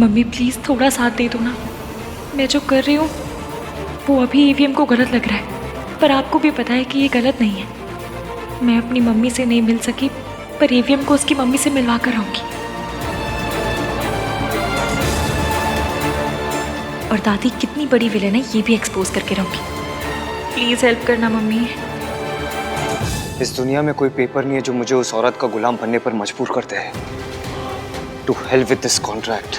Mummy please थोड़ा साथ दे दो ना। मैं जो कर रही हूँ वो अभी ईवीएम को गलत लग रहा है, पर आपको भी पता है कि ये गलत नहीं है। मैं अपनी मम्मी से नहीं मिल सकी, पर ईवीएम को उसकी मम्मी से मिलवा कर रहूँगी। और दादी कितनी बड़ी विलेन है ये भी एक्सपोज करके रहूँगी। प्लीज़ हेल्प करना मम्मी। इस दुनिया में कोई पेपर नहीं है जो मुझे उस औरत का गुलाम बनने पर मजबूर करते हैं। To hell with this contract.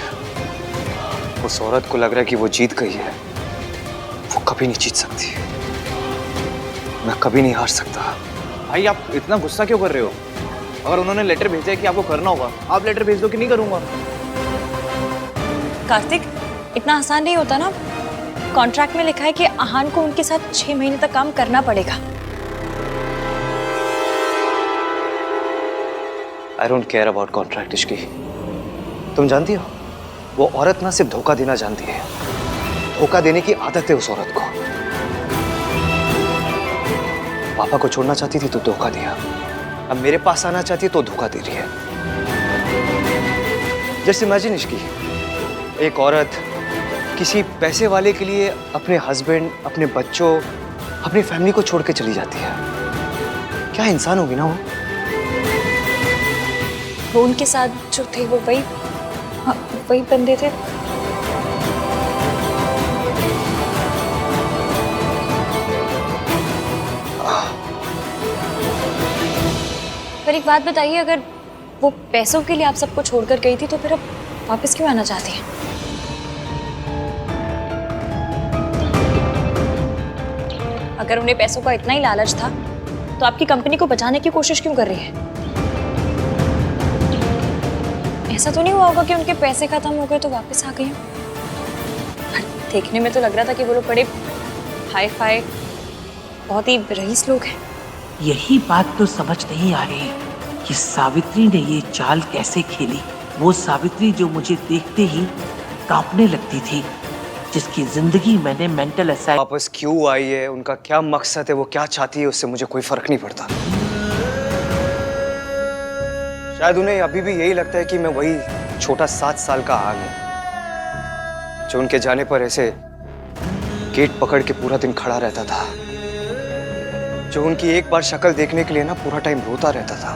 उस औरत को लग रहा है कि वो जीत गई है। वो कभी नहीं जीत सकती। मैं कभी नहीं हार सकता। भाई आप इतना गुस्सा क्यों कर रहे हो? अगर उन्होंने लेटर भेजा है कि आपको करना होगा, आप लेटर भेज दो कि नहीं करूंगा। कार्तिक, इतना आसान नहीं होता ना। कॉन्ट्रैक्ट में लिखा है कि आहान को उनके साथ 6 महीने तक काम करना पड़ेगा। I don't care about contract Ishki. तुम जानती हो वो औरत ना सिर्फ धोखा देना जानती है, धोखा देने की आदत है उस औरत को। पापा को छोड़ना चाहती थी तो धोखा दिया, अब मेरे पास आना चाहती है तो धोखा दे रही है। जस्ट इमेजिन इश्की, एक औरत किसी पैसे वाले के लिए अपने हस्बैंड, अपने बच्चों, अपनी फैमिली को छोड़ के चली जाती है। क्या इंसान होगी ना वो उनके साथ जो थे वो वही बंदे थे। पर एक बात बताइए, अगर वो पैसों के लिए आप सबको छोड़कर गई थी तो फिर अब वापस क्यों आना चाहती हैं? अगर उन्हें पैसों का इतना ही लालच था तो आपकी कंपनी को बचाने की कोशिश क्यों कर रही है? ऐसा तो नहीं हुआ होगा कि उनके पैसे खत्म हो गए तो वापस आ गई हो? देखने में तो लग रहा था कि वो लोग बड़े हाई फाई, बहुत ही रईस लोग हैं। यही बात तो समझ नहीं आ रही कि सावित्री ने ये चाल कैसे खेली। वो सावित्री जो मुझे देखते ही कांपने लगती थी, जिसकी जिंदगी मैंने मेंटल असाइल। वापस क्यों आई है, उनका क्या मकसद है, वो क्या चाहती है, उससे मुझे कोई फर्क नहीं पड़ता। शायद उन्हें अभी भी यही लगता है कि मैं वही छोटा 7 साल का आहान हूं जो उनके जाने पर ऐसे गेट पकड़ के पूरा दिन खड़ा रहता था, जो उनकी एक बार शक्ल देखने के लिए ना पूरा टाइम रोता रहता था।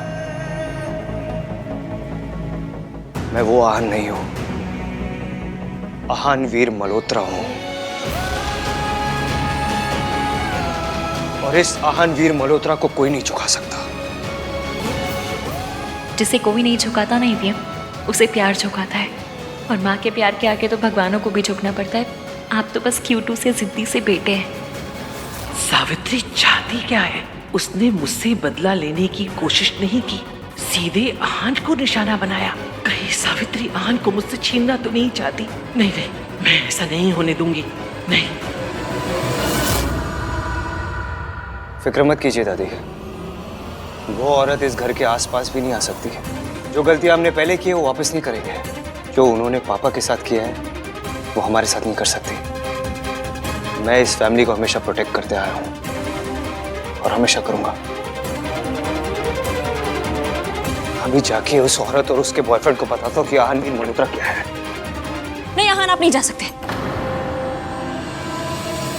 मैं वो आहान नहीं हूं, आहान वीर मल्होत्रा हूं। और इस आहान वीर मल्होत्रा को कोई नहीं झुका सकता। जिसे कोई नहीं झुकाता ना ईवीएम, उसे प्यार झुकाता है। और माँ के प्यार के आगे तो भगवानों को भी झुकना पड़ता है। आप तो बस क्यूटू से जिद्दी से बेटे हैं। सावित्री चाहती क्या है? उसने मुझसे बदला लेने की कोशिश नहीं की, सीधे आहान को निशाना बनाया। कहीं सावित्री आहान को मुझसे छीनना तो नहीं चाहती? नहीं नहीं, मैं ऐसा नहीं होने दूंगी। नहीं। फिक्र मत कीजिए दादी, वो औरत इस घर के आसपास भी नहीं आ सकती। जो गलती हमने पहले की है वो वापस नहीं करेंगे। जो उन्होंने पापा के साथ किया है वो हमारे साथ नहीं कर सकती। मैं इस फैमिली को हमेशा प्रोटेक्ट करते आया हूं और हमेशा करूंगा। अभी जाके उस औरत और उसके बॉयफ्रेंड को बताता हूँ कि आहान वीर मल्होत्रा क्या है। नहीं आहान, आप नहीं जा सकते।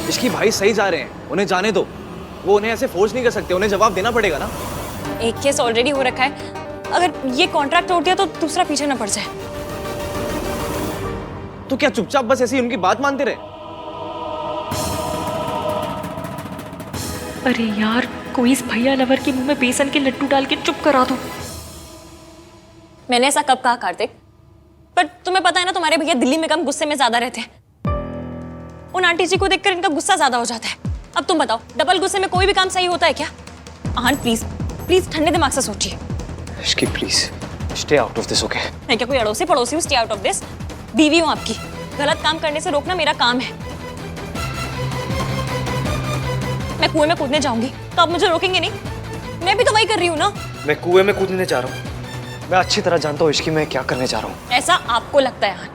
इसकी भाई सही जा रहे हैं, उन्हें जाने दो। वो उन्हें ऐसे फोर्स नहीं कर सकते, उन्हें जवाब देना पड़ेगा ना। एक केस ऑलरेडी हो रखा है, अगर ये कॉन्ट्रैक्ट तोड़ दिया तो दूसरा पीछे ना पड़ जाए। तो क्या चुपचाप बस ऐसी उनकी बात मानते रहे? अरे यार, कोई इस भैया लवर के मुंह में बेसन के लड्डू डाल के चुप करा दो। मैंने ऐसा कब कहा कार्तिक? पर तुम्हें पता है ना, तुम्हारे भैया दिल्ली में कम गुस्से में ज्यादा रहते हैं। उन आंटी जी को देखकर इनका गुस्सा ज्यादा हो जाता है। अब तुम बताओ, डबल गुस्से में कोई भी काम सही होता है क्या? आहान प्लीज प्लीज ठंडे दिमाग से सोचिए। Ishki please stay out of this, okay? मैं क्या कोई अड़ोसी पड़ोसी हूँ? Stay out of this. बीवी हूँ आपकी, गलत काम करने से रोकना मेरा काम है। मैं कुएं में कूदने जाऊंगी तो आप मुझे रोकेंगे नहीं? मैं भी तो वही कर रही हूँ ना। मैं कुएं में कूदने जा रहा हूँ। मैं अच्छी तरह जानता हूँ इश्की मैं क्या करने जा रहा हूँ। ऐसा आपको लगता है आहान।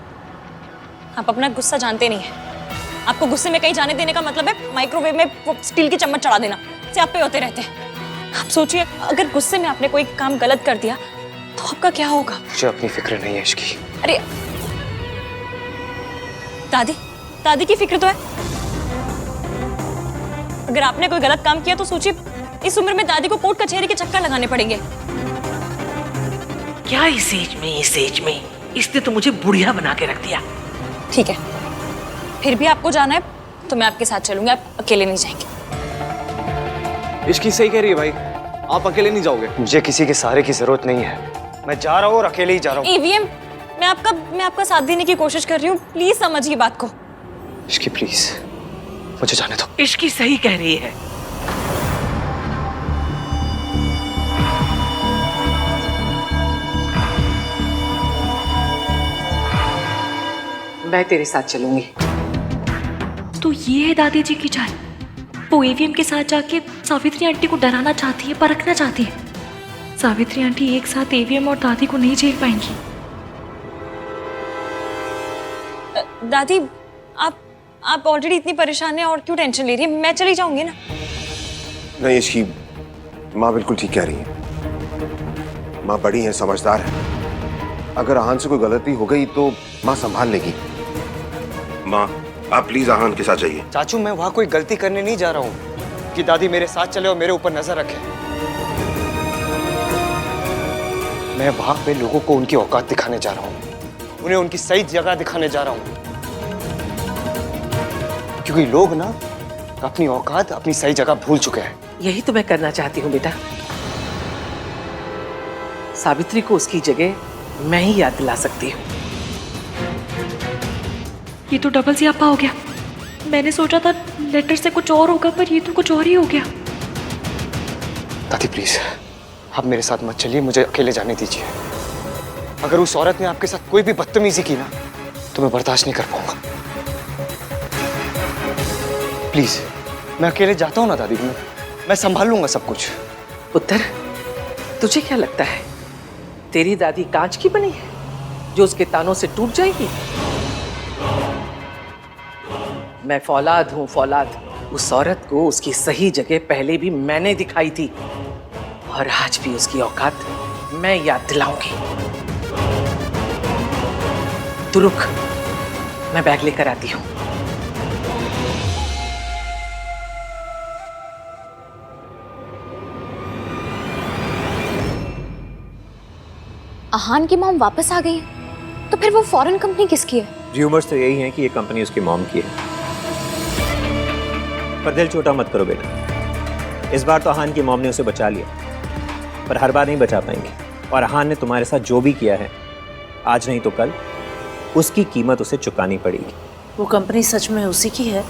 आप अपना गुस्सा जानते नहीं है। आपको गुस्से में कहीं जाने देने का मतलब है माइक्रोवेव में वो स्टील की चम्मच चढ़ा देना। से आप पे होते रहते हैं। आप सोचिए, अगर गुस्से में आपने कोई काम गलत कर दिया तो आपका क्या होगा? मुझे अपनी फिक्र नहीं है इश्की। अरे दादी, दादी की फिक्र तो है। अगर आपने कोई गलत काम किया तो सोचिए, इस उम्र में दादी को कोर्ट कचहरी के चक्कर लगाने पड़ेंगे। क्या इस एज में इसने तो मुझे बुढ़िया बना के रख दिया। ठीक है, फिर भी आपको जाना है तो मैं आपके साथ चलूंगी, आप अकेले नहीं जाएंगे। इश्की सही कह रही है भाई, आप अकेले नहीं जाओगे। मुझे किसी के सहारे की जरूरत नहीं है, मैं जा रहा हूँ और अकेले ही जा रहा हूँ। ईवीएम, मैं आपका साथ देने की कोशिश कर रही हूँ, प्लीज समझिए बात को। इश्की प्लीज मुझे जाने दो। इश्की सही कह रही है। मैं तेरे साथ चलूंगी। तो ये है दादी जी की चाल। वो ईवीएम के साथ जाके सावित्री आंटी को डराना चाहती है, परखना चाहती है। सावित्री आंटी एक साथ ईवीएम और दादी को नहीं झेल पाएंगी। दादी, आप ऑलरेडी इतनी परेशान हैं और क्यों टेंशन ले रही है? मैं चली जाऊंगी ना। नहीं, इसकी माँ बिल्कुल ठीक कह रही है। माँ बड़ी है, समझदार है। अगर आहान से कोई गलती हो गई तो माँ संभाल लेगी। माँ, आप प्लीज आहान के साथ जाइए। चाचू, मैं वहां कोई गलती करने नहीं जा रहा हूँ कि दादी मेरे साथ चले और मेरे ऊपर नजर रखे। मैं वहां पे लोगों को उनकी औकात दिखाने जा रहा हूँ, उन्हें उनकी सही जगह दिखाने जा रहा हूँ। क्योंकि लोग ना अपनी औकात, अपनी सही जगह भूल चुके हैं। यही तो मैं करना चाहती हूँ बेटा। सावित्री को उसकी जगह मैं ही याद दिला सकती हूँ। ये तो डबल सियापा हो गया। मैंने सोचा था लेटर से कुछ और होगा, पर ये तो कुछ और ही हो गया। दादी प्लीज, आप मेरे साथ मत चलिए, मुझे अकेले जाने दीजिए। अगर उस औरत ने आपके साथ कोई भी बदतमीजी की ना तो मैं बर्दाश्त नहीं कर पाऊंगा। प्लीज, मैं अकेले जाता हूँ ना दादी, मैं संभाल लूंगा सब कुछ। पुत्र, तुझे क्या लगता है तेरी दादी कांच की बनी है जो उसके तानों से टूट जाएगी? मैं फौलाद हूं, फौलाद। उस औरत को उसकी सही जगह पहले भी मैंने दिखाई थी और आज भी उसकी औकात मैं याद दिलाऊंगी। तू रुक, मैं बैग लेकर आती हूं। आहान की मॉम वापस आ गई है, तो फिर वो फॉरेन कंपनी किसकी है? र्यूमर्स तो यही हैं कि ये कंपनी उसकी मॉम की है। पर दिल छोटा मत करो बेटा, इस बार तो आहान की मॉम ने उसे बचा लिया, पर हर बार नहीं बचा पाएंगे। और आहान ने तुम्हारे साथ जो भी किया है, आज नहीं तो कल उसकी कीमत उसे चुकानी पड़ेगी। वो कंपनी सच में उसी की है?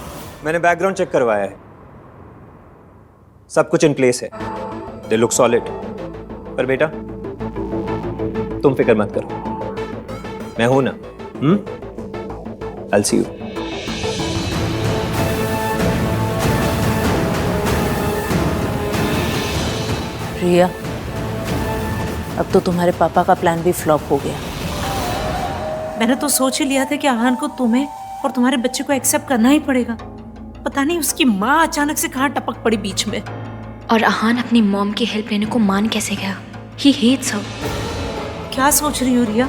मैंने बैकग्राउंड चेक करवाया है, सब कुछ इन प्लेस है, दे लुक सॉलिड। पर बेटा तुम फिक्र मत करो, मैं हूं ना। I'll see you. रिया, अब तो तुम्हारे पापा का प्लान भी फ्लॉप हो गया। मैंने तो सोच ही लिया था कि आहान को तुम्हें और तुम्हारे बच्चे को एक्सेप्ट करना ही पड़ेगा। पता नहीं उसकी माँ अचानक से कहाँ टपक पड़ी बीच में। और आहान अपनी मॉम की हेल्प लेने को मान कैसे गया? He hates her. क्या सोच रही हो रिया?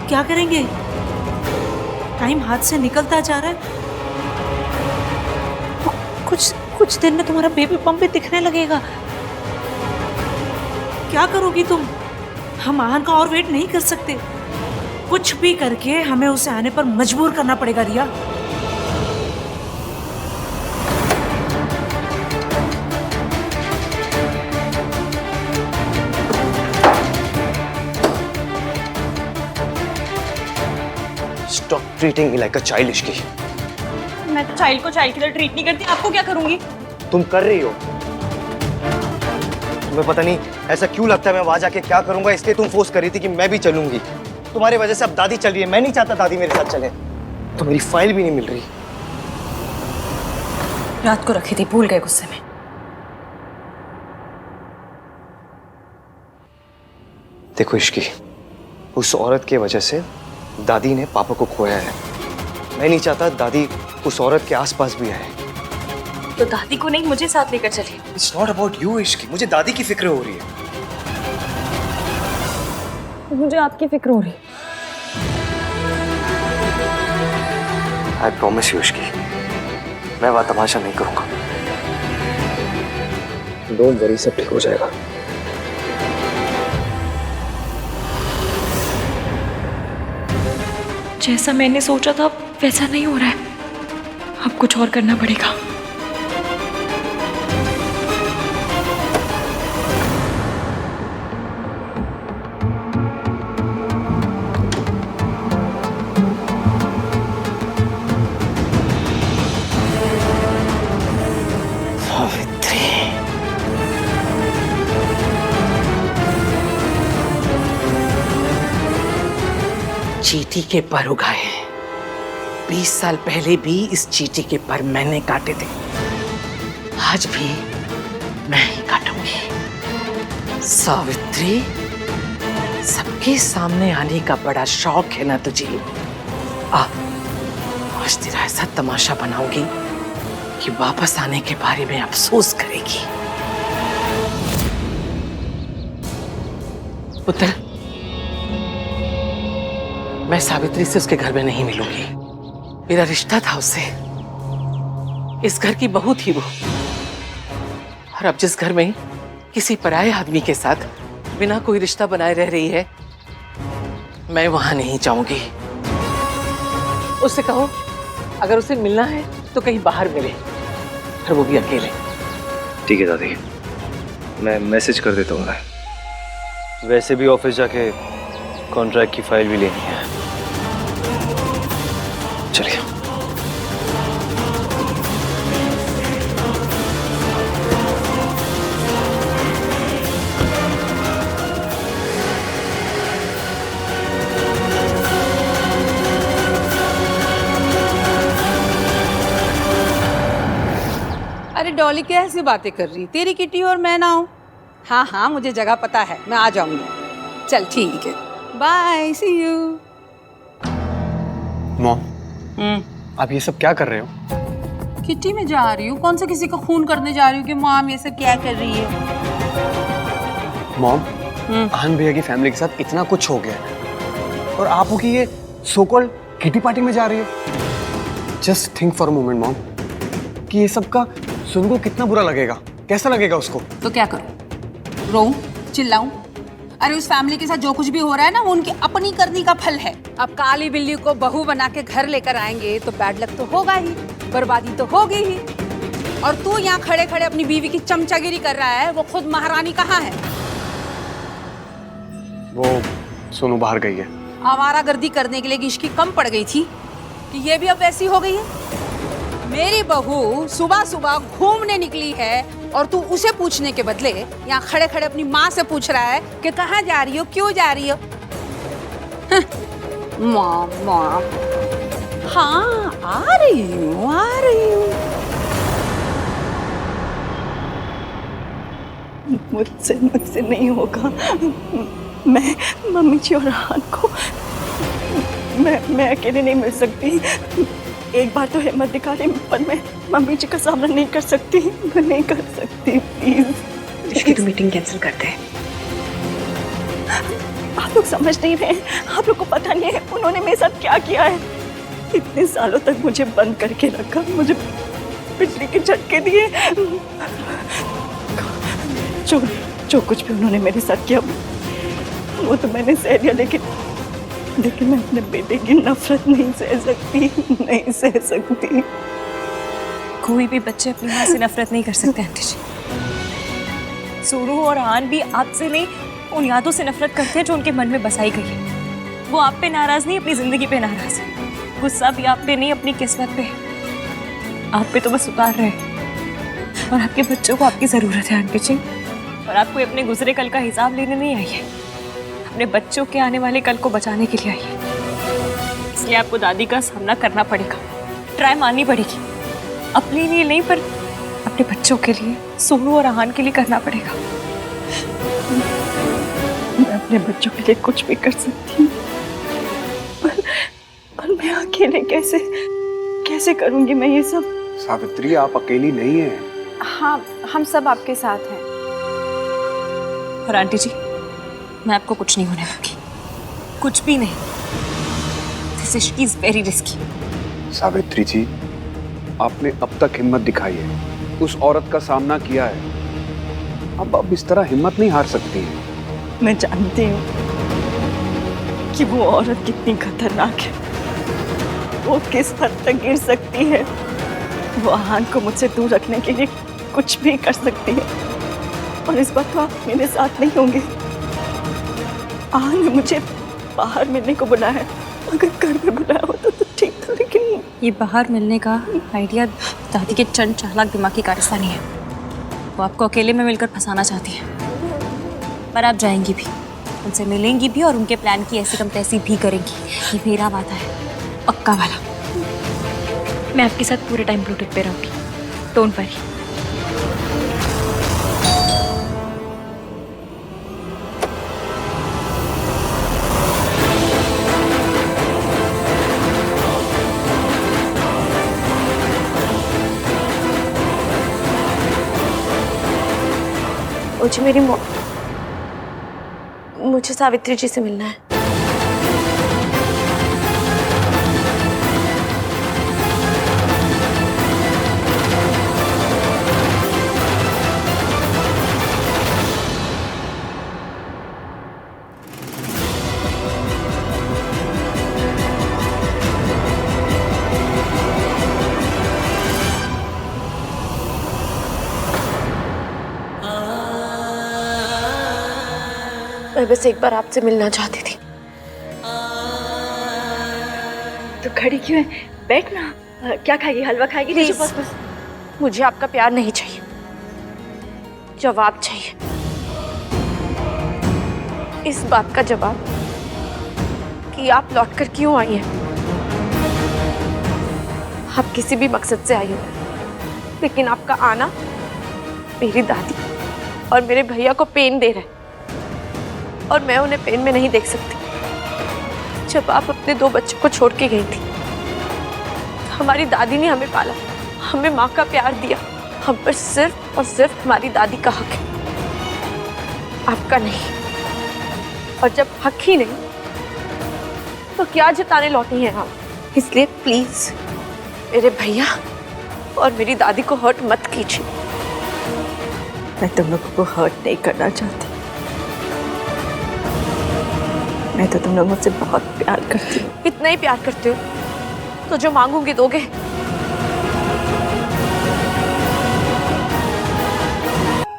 क्या करेंगे? टाइम हाथ से निकलता जा रहा है। कुछ दिन में तुम्हारा बेबी बम भी दिखने लगेगा। क्या करोगी तुम? हम आहान का और वेट नहीं कर सकते। कुछ भी करके हमें उसे आने पर मजबूर करना पड़ेगा रिया। Stop treating me like a child, Ishki. मैं चाइल्ड को चाइल्ड की तरह ट्रीट नहीं करती, आपको क्या करूंगी? तुम कर रही हो। तुम्हें पता नहीं ऐसा क्यों लगता है मैं वहां जाके क्या करूंगा, इसलिए तुम फोर्स कर रही थी कि मैं भी चलूंगी। तुम्हारी वजह से अब दादी चल रही है, मैं नहीं चाहता दादी मेरे साथ चले। तो मेरी फाइल भी नहीं मिल रही। रात को रखी थी, भूल गए गुस्से में। देखो इश्की, उस औरत की वजह से दादी ने पापा को खोया है। मैं नहीं चाहता दादी उस औरत के आसपास भी आए। तो दादी को नहीं, मुझे साथ लेकर चलिए। It's not about you Ishki, मुझे दादी की फिक्र हो रही है। मुझे आपकी फिक्र हो रही। आई प्रॉमिस यू की मैं वहां तमाशा नहीं करूंगा। डोंट वरी, सब ठीक हो जाएगा। जैसा मैंने सोचा था वैसा नहीं हो रहा है। अब कुछ और करना पड़ेगा। चींटी के पर उगाए हैं। 20 साल पहले भी इस चींटी के पर मैंने काटे थे, आज भी मैं ही काटूंगी। सावित्री, सबके सामने आने का बड़ा शौक है ना तुझे? आज तेरा ऐसा तमाशा बनाऊंगी कि वापस आने के बारे में अफसोस करेगी। पुत्र, मैं सावित्री से उसके घर में नहीं मिलूंगी। मेरा रिश्ता था उससे, इस घर की बहू थी वो। और अब जिस घर में किसी पराये आदमी के साथ बिना कोई रिश्ता बनाए रह रही है, मैं वहां नहीं जाऊंगी। उससे कहो अगर उसे मिलना है तो कहीं बाहर मिले, और वो भी अकेले। ठीक है दादी, मैं मैसेज कर देता हूँ। वैसे भी ऑफिस जाके कॉन्ट्रैक्ट की फाइल भी लेनी है। चलिए। अरे डॉली, क्या ऐसी बातें कर रही? तेरी किटी और मैं ना हूँ? हाँ हाँ, मुझे जगह पता है, मैं आ जाऊंगी। चल ठीक है, बाय, सी यू। मॉम, आप ये सब क्या कर रहे हो? किटी में जा रही हूँ। कौन सा किसी का खून करने जा रही हूँ कि मॉम ये सब क्या कर रही है? मॉम, आन भैया की फैमिली के साथ इतना कुछ हो गया है और आप हो कि ये सो कॉल्ड किटी पार्टी में जा रही हो। Just think for a moment mom, कि ये सब का सुन को कितना बुरा लगेगा, कैसा लगेगा उसको। तो क्या करूँ? रोऊं, चिल्लाऊं? अरे उस फैमिली के साथ जो कुछ भी हो रहा है ना, वो उनकी अपनी करनी का फल है। अब काली बिल्ली को बहू बना के घर लेकर आएंगे तो बैड लक तो होगा ही, बर्बादी तो होगी ही। और तू यहाँ खड़े खड़े अपनी बीवी की चमचागिरी कर रहा है, वो खुद महारानी कहाँ है? वो सोनू बाहर गई है। आवारागर्दी करने के लिए इश्की कम पड़ गई थी कि ये भी अब वैसी हो गई है? मेरी बहू सुबह सुबह घूमने निकली है और तू उसे पूछने के बदले यहाँ खड़े खड़े अपनी माँ से पूछ रहा है कि कहाँ जा रही हो, क्यों जा रही हो? माँ, हाँ आ रही हूँ, आ रही हूँ। मुझसे नहीं होगा। मैं मम्मी जी और रान को मैं अकेले नहीं मिल सकती। एक बार तो हिम्मत दिखा रही, पर मैं मम्मी जी का सामना नहीं कर सकती। मैं नहीं कर सकती, प्लीज। इसकी तो मीटिंग कैंसिल करते हैं। आप लोग समझ नहीं रहे, आप लोग को पता नहीं है उन्होंने मेरे साथ क्या किया है। इतने सालों तक मुझे बंद करके रखा, मुझे बिजली के झटके दिए। जो कुछ भी उन्होंने मेरे साथ किया वो तो मैंने सह लिया, लेकिन मैं अपने बेटे की नफरत नहीं सह सकती, नहीं सह सकती। कोई भी बच्चे अपनी माँ से नफरत नहीं कर सकते आंटी जी। सोनू और आन भी आपसे नहीं, उन यादों से नफरत करते हैं जो उनके मन में बसाई गई है। वो आप पे नाराज नहीं, अपनी जिंदगी पे नाराज है। गुस्सा भी आप पे नहीं, अपनी किस्मत पे। आप पे तो बस उतार रहे हैं। और आपके बच्चों को आपकी जरूरत है आंटी जी। और आपको अपने गुजरे कल का हिसाब लेने नहीं आई है, अपने बच्चों के आने वाले कल को बचाने के लिए आई है। इसलिए आपको दादी का सामना करना पड़ेगा, ट्राई मारनी पड़ेगी। अपने लिए नहीं, पर अपने बच्चों के लिए, सोनू और आहान के लिए करना पड़ेगा। मैं अपने बच्चों के लिए कुछ भी कर सकती हूँ, पर मैं अकेले कैसे करूँगी मैं ये सब? सावित्री, आप अकेली नहीं हैं। हाँ, हम सब आपके साथ हैं। और आंटी जी, मैं आपको कुछ नहीं होने दूंगी, कुछ भी नहीं। दिस इश्क इज वेरी रिस्की। सावित्री जी, आपने अब तक हिम्मत दिखाई है, उस औरत का सामना किया है। अब इस तरह हिम्मत नहीं हार सकती है। मैं जानती हूँ कि वो औरत कितनी खतरनाक है, वो किस हद तक गिर सकती है। वो आहान को मुझसे दूर रखने के लिए कुछ भी कर सकती है, और इस बार तो आप मेरे साथ नहीं होंगे। आहान ने मुझे बाहर मिलने को बुलाया है, अगर घर में बुलाया होता तो ठीक था, लेकिन ये बाहर मिलने का आइडिया दादी के चंड चालाक दिमाग की कारस्तानी है। वो आपको अकेले में मिलकर फंसाना चाहती है, पर आप जाएंगी भी, उनसे मिलेंगी भी और उनके प्लान की ऐसी कम तैसी भी करेंगी। ये मेरा वादा है, पक्का वाला। मैं आपके साथ पूरे टाइम ब्लूटूथ पे रहूंगी, डोंट वरी। मुझे सावित्री जी से मिलना है। मैं बस एक बार आपसे मिलना चाहती थी। तो खड़ी क्यों है? बैठ ना। क्या खाएगी? हलवा खाएगी? प्लीज, मुझे आपका प्यार नहीं चाहिए, जवाब चाहिए। इस बात का जवाब कि आप लौटकर क्यों आई हैं। आप किसी भी मकसद से आई हो, लेकिन आपका आना मेरी दादी और मेरे भैया को पेन दे रहा है, और मैं उन्हें पेन में नहीं देख सकती। जब आप अपने 2 बच्चों को छोड़ के गई थी, हमारी दादी ने हमें पाला, हमें माँ का प्यार दिया। हम पर सिर्फ और सिर्फ हमारी दादी का हक है, आपका नहीं। और जब हक ही नहीं, तो क्या जताने लौटी हैं आप? इसलिए प्लीज मेरे भैया और मेरी दादी को हर्ट मत कीजिए। मैं तुम लोगों को हर्ट नहीं करना चाहती। मैं तो तुम लोग मुझसे बहुत प्यार करती हूँ। इतना ही प्यार करते हो तो जो मांगूंगी दोगे?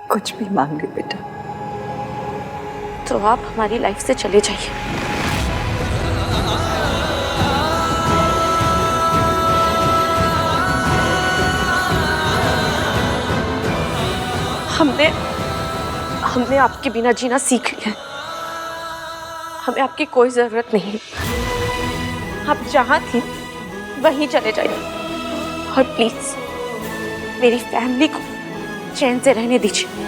कुछ भी मांग ली बेटा। तो आप हमारी लाइफ से चले जाइए। हमने आपके बिना जीना सीख लिया है। हमें आपकी कोई जरूरत नहीं। आप जहां थी वहीं चले जाइए, और प्लीज मेरी फैमिली को चैन से रहने दीजिए।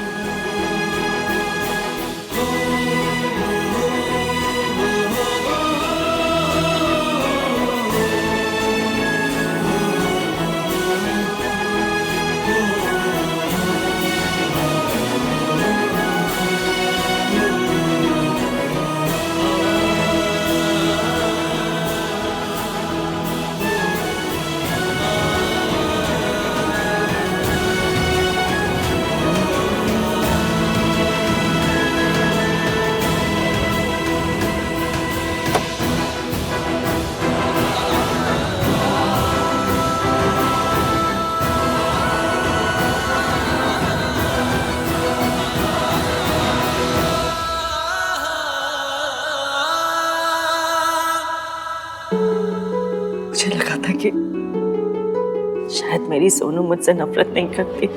मुझे लगा था कि शायद मेरी सोनू मुझसे नफरत नहीं करती,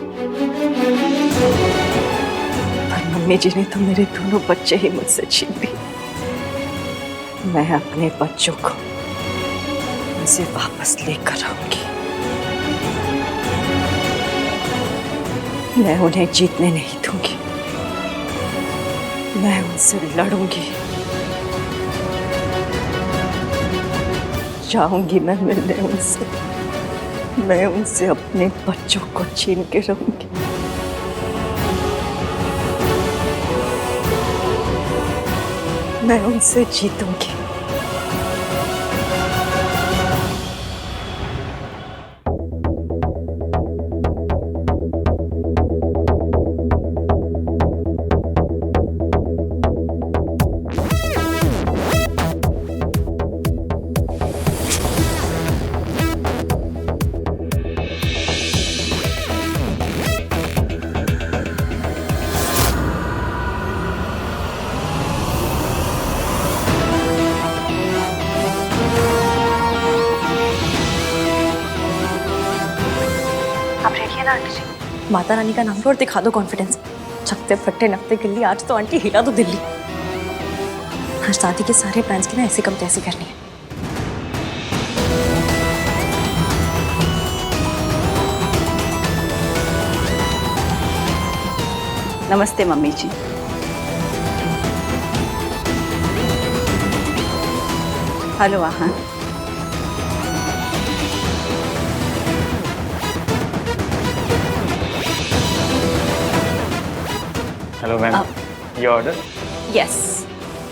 पर मम्मी जी ने तो मेरे दोनों बच्चे ही मुझसे छीन लिए। मैं अपने बच्चों को उनसे वापस लेकर आऊंगी। मैं उन्हें जीतने नहीं दूंगी, मैं उनसे लड़ूंगी। जाऊंगी मैं मिलने उनसे, मैं उनसे अपने बच्चों को छीन के रहूंगी। मैं उनसे जीतूंगी। आंटी जी। माता रानी का नाम लो और दिखा दो कॉन्फिडेंस। छकते फट्टे नकते गिल्ली, आज तो आंटी हिला दो दिल्ली। हर शादी के सारे प्लान्स की ना ऐसे कम तैसे करनी है। नमस्ते मम्मी जी। हेलो आहान। हेलो मैम, ये ऑर्डर। Yes,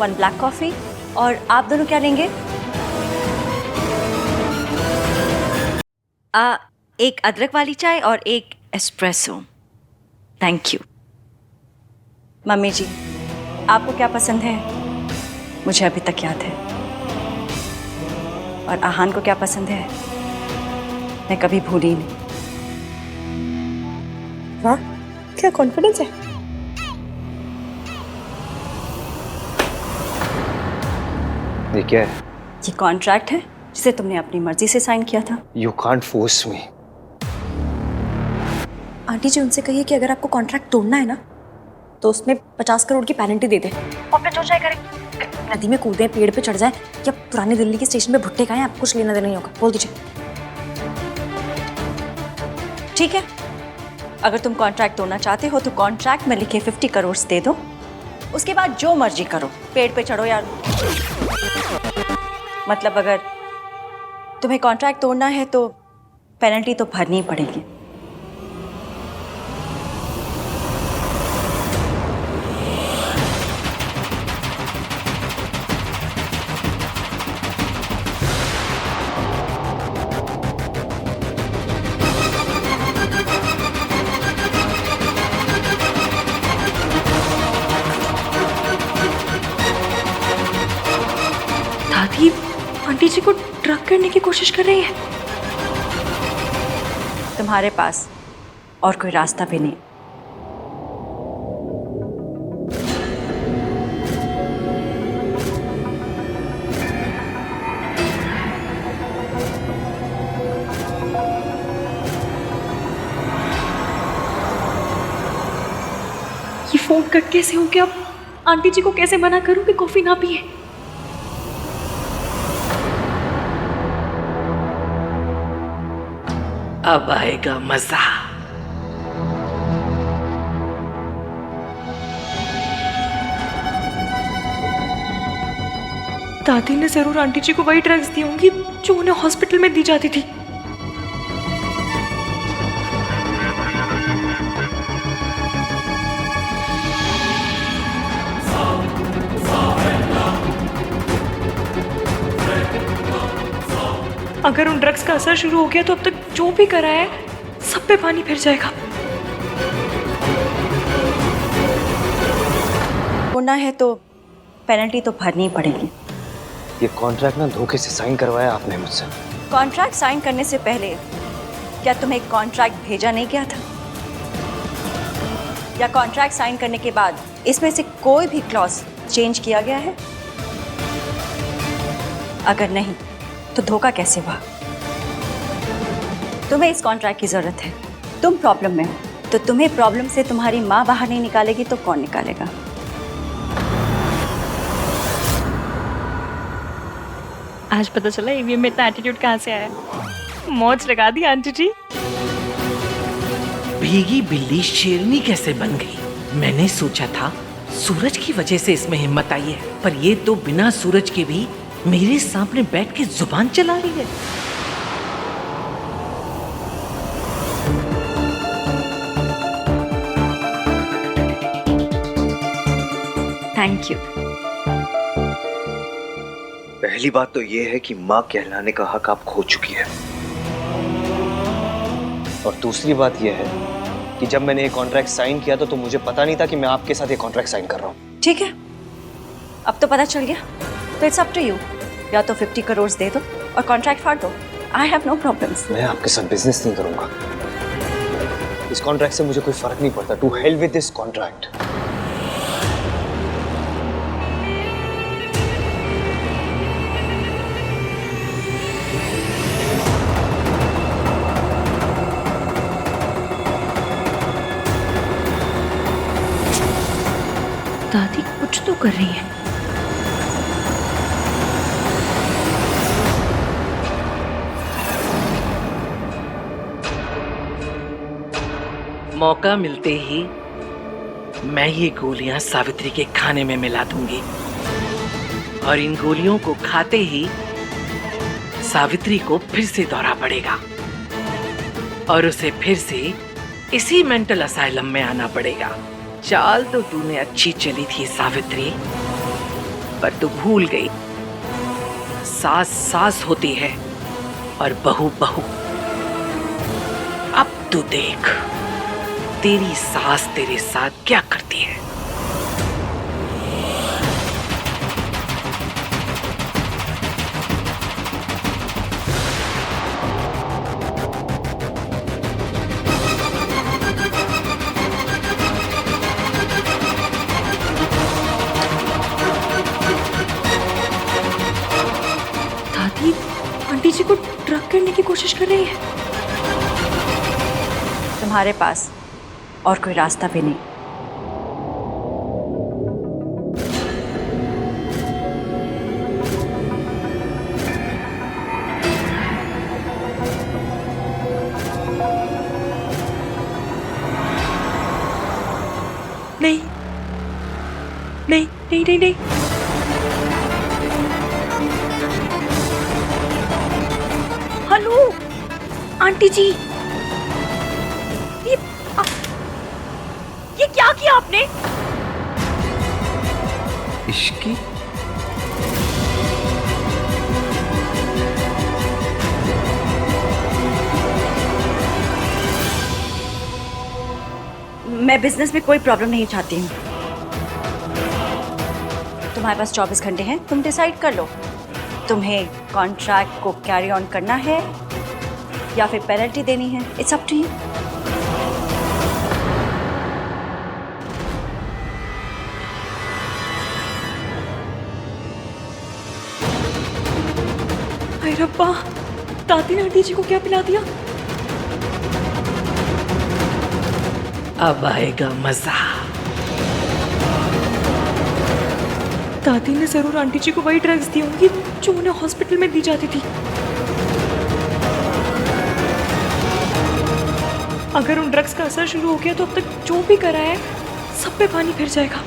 1 black coffee. और आप दोनों क्या लेंगे? एक अदरक वाली चाय और एक एस्प्रेसो। Thank you. मम्मी जी, आपको क्या पसंद है? मुझे अभी तक याद है। और आहान को क्या पसंद है? मैं कभी भूली नहीं। वाह, क्या कॉन्फिडेंस है। ये क्या है? ये कॉन्ट्रैक्ट है जिसे तुमने अपनी मर्जी से साइन किया था। You can't force me. Aunty ji, उनसे कहिए कि अगर आपको कॉन्ट्रैक्ट तोड़ना है ना तो उसमें 50 करोड़ की पेनल्टी दे दे और फिर जो चाहे करें। नदी में कूदें, पेड़ पे चढ़ जाए या पुरानी दिल्ली के स्टेशन पे भुट्टे खाएं, आपको कुछ लेना देना नहीं होगा। बोल दीजिए। ठीक है, अगर तुम कॉन्ट्रैक्ट तोड़ना चाहते हो तो कॉन्ट्रैक्ट में लिखे 50 करोड़ दे दो। उसके बाद जो मर्जी करो, पेड़ पे चढ़ो यार। मतलब अगर तुम्हें कॉन्ट्रैक्ट तोड़ना है तो पेनल्टी तो भरनी ही पड़ेगी। दादी आंटी जी को ड्रग करने की कोशिश कर रही है। तुम्हारे पास और कोई रास्ता भी नहीं। ये फोन कट कैसे हो गया? अब आंटी जी को कैसे मना करूं कि कॉफी ना पिए? अब आएगा मजा। दादी ने जरूर आंटी जी को वही ड्रग्स दी होंगी जो उन्हें हॉस्पिटल में दी जाती थी। अगर उन ड्रग्स का असर शुरू हो गया तो अब तक जो भी करा है सब पे पानी फिर जाएगा। होना है तो पेनल्टी तो भरनी ही पड़ेगी। ये कॉन्ट्रैक्ट ना धोखे से साइन करवाया आपने मुझसे। कॉन्ट्रैक्ट साइन करने से पहले क्या तुम्हें कॉन्ट्रैक्ट भेजा नहीं गया था? या कॉन्ट्रैक्ट साइन करने के बाद इसमें से कोई भी क्लॉज चेंज किया गया है? अगर नहीं तो धोखा कैसे हुआ? तुम्हें इस कॉन्ट्रैक्ट की जरूरत है, तुम प्रॉब्लम में हो, तो तुम्हें प्रॉब्लम से तुम्हारी माँ बाहर नहीं निकालेगी तो कौन निकालेगा? आज पता चला ईवीएम में इतना एटीट्यूड कहाँ से आया। मौज लगा दी आंटी जी। भीगी बिल्ली शेरनी कैसे बन गई? मैंने सोचा था सूरज की वजह से इसमें हिम्मत आई है, पर ये तो बिना सूरज के भी मेरे सामने बैठ के जुबान चला रही है। Thank you. पहली बात तो ये है कि माँ कहलाने का हक आप खो चुकी है। और दूसरी बात यह है कि जब मैंने ये कॉन्ट्रैक्ट साइन किया था तो मुझे पता नहीं था कि मैं आपके साथ ये कॉन्ट्रैक्ट साइन कर रहा हूँ। ठीक है, अब तो पता चल गया, तो इट्स अप टू यू। या तो 50 करोड़ दे दो और कॉन्ट्रैक्ट फाड़ दो। I have no problems. मैं आपके साथ बिजनेस नहीं करूंगा। इस कॉन्ट्रैक्ट से मुझे कोई फर्क नहीं पड़ता। To hell with this contract. दादी कुछ तो कर रही है। मौका मिलते ही मैं ये गोलियां सावित्री के खाने में मिला दूंगी और इन गोलियों को खाते ही सावित्री को फिर से दौरा पड़ेगा और उसे फिर से इसी मेंटल असाइलम में आना पड़ेगा। चाल तो तूने अच्छी चली थी सावित्री, पर तू भूल गई सास सास होती है और बहू बहू। अब तू देख तेरी सास तेरे साथ क्या करती है। दादी आंटी जी को ड्रग करने की कोशिश कर रही है। तुम्हारे पास और कोई रास्ता भी नहीं। नहीं नहीं नहीं नहीं नहीं। हेलो आंटी जी, ये क्या किया आपने? इश्की मैं बिजनेस में कोई प्रॉब्लम नहीं चाहती हूँ। तुम्हारे पास 24 घंटे हैं, तुम डिसाइड कर लो। तुम्हें कॉन्ट्रैक्ट को कैरी ऑन करना है या फिर पेनल्टी देनी है। It's up to you. हाय रब्बा, दादी ने आंटी जी को क्या पिला दिया? अब आएगा मजा। दादी ने जरूर आंटी जी को वही ड्रग्स दी होंगी जो उन्हें हॉस्पिटल में दी जाती थी। अगर उन ड्रग्स का असर शुरू हो गया तो अब तक जो भी करा है सब पे पानी फिर जाएगा।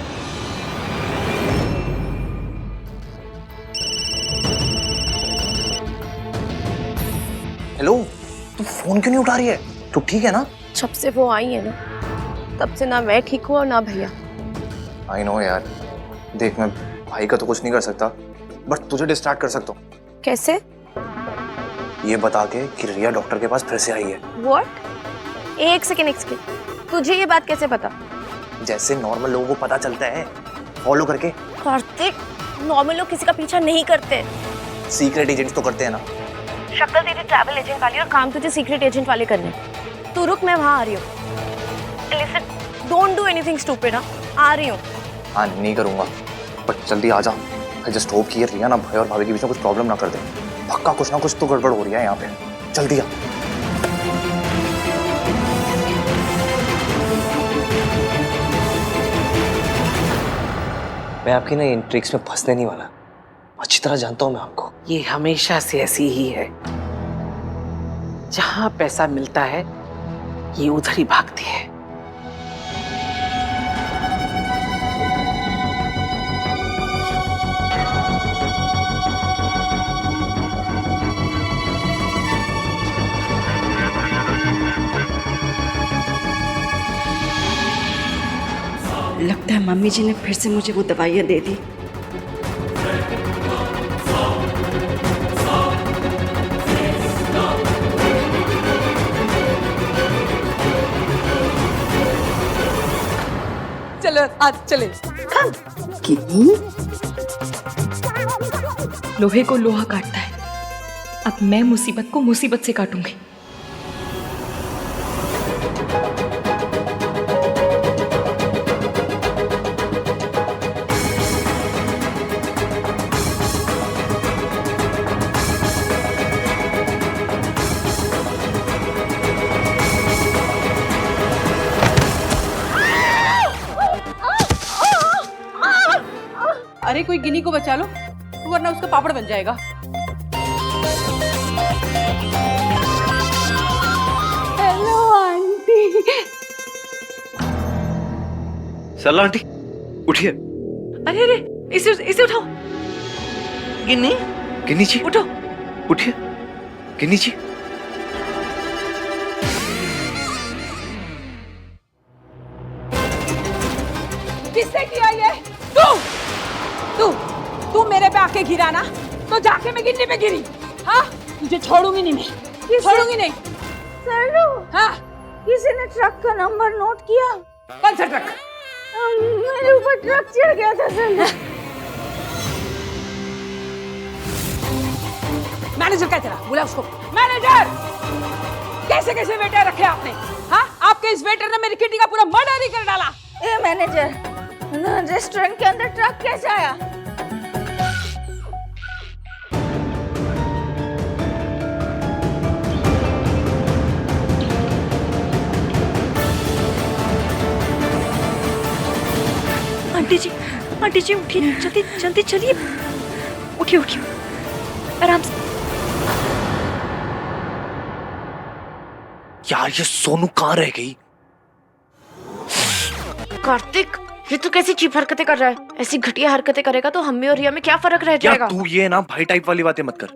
हेलो, तू फोन क्यों नहीं उठा रही है? तू ठीक है ना? जब से वो आई है ना, तब से ना मैं ठीक हूँ और ना भैया। आई नो यार, देख मैं भाई का तो कुछ नहीं कर सकता, बट तुझे डिस्ट्रैक्ट कर सकता हूँ। कैसे? ये बता के कि रिया डॉक्टर के पास फिर से आई है। व्हाट? एक सेकेंड, तुझे ये बात कैसे पता? जैसे नॉर्मल लोगों को पता चलता है, फॉलो करके। कार्तिक, नॉर्मल लोग किसी का पीछा नहीं करते। सीक्रेट एजेंट्स तो करते हैं ना। शक्ल तेरी ट्रैवल एजेंट वाली और काम तुझे सीक्रेट एजेंट वाले करने। तू रुक, मैं वहाँ आ रही हूँ। Listen, don't do anything stupid. आ रही हूँ। हाँ नहीं करूँगा, बट जल्दी आ जा। आई जस्ट होप कि रिया ना भाई और भाभी के बीच में कुछ प्रॉब्लम ना कर दे। पक्का कुछ ना कुछ तो गड़बड़ हो रही है यहाँ पे। जल्दी आ। मैं आपकी ना इन ट्रिक्स में फंसने नहीं वाला। अच्छी तरह जानता हूं मैं आपको। ये हमेशा से ऐसी ही है। जहां पैसा मिलता है ये उधर ही भागती है। लगता है मम्मी जी ने फिर से मुझे वो दवाइयाँ दे दी। चलो आज चले। लोहे को लोहा काटता है। अब मैं मुसीबत को मुसीबत से काटूंगी। अरे कोई गिनी को बचा लो, वरना उसका पापड़ बन जाएगा। Hello aunty. सरला आंटी उठिए। अरे अरे, इसे उठाओ। गिन्नी, गिन्नी जी उठो। उठिए। गिन्नी जी किसने किया ये? तू मेरे पे आके गिरा ना, तो जाके मैं गिन्नी पे गिरी। हाँ, तुझे छोड़ूंगी नहीं मैं, छोड़ूंगी नहीं। सरलू, हाँ, किसी ने ट्रक का नंबर नोट किया? कौन सा ट्रक? मेरे ऊपर ट्रक चढ़ गया था सरलू। मैनेजर क्या तेरा? बुला उसको। मैनेजर! कैसे कैसे वेटर रखे आपने? हाँ, आपके इस वेटर ने मेरी किटी का पूरा मर्डर ही कर डाला। ए मैनेजर, रेस्टोरेंट के अंदर ट्रक कैसे आया? आंटी जी उठिए, जल्दी जल्दी चलिए। उठिए उठिए, आराम से। यार ये सोनू कहाँ रह गई? कार्तिक, ये तू कैसी चीप हरकतें कर रहा है? ऐसी घटिया हरकतें करेगा तो हम में और रिया में क्या फर्क रह जाएगा? यार तू ये ना भाई टाइप वाली बातें मत कर।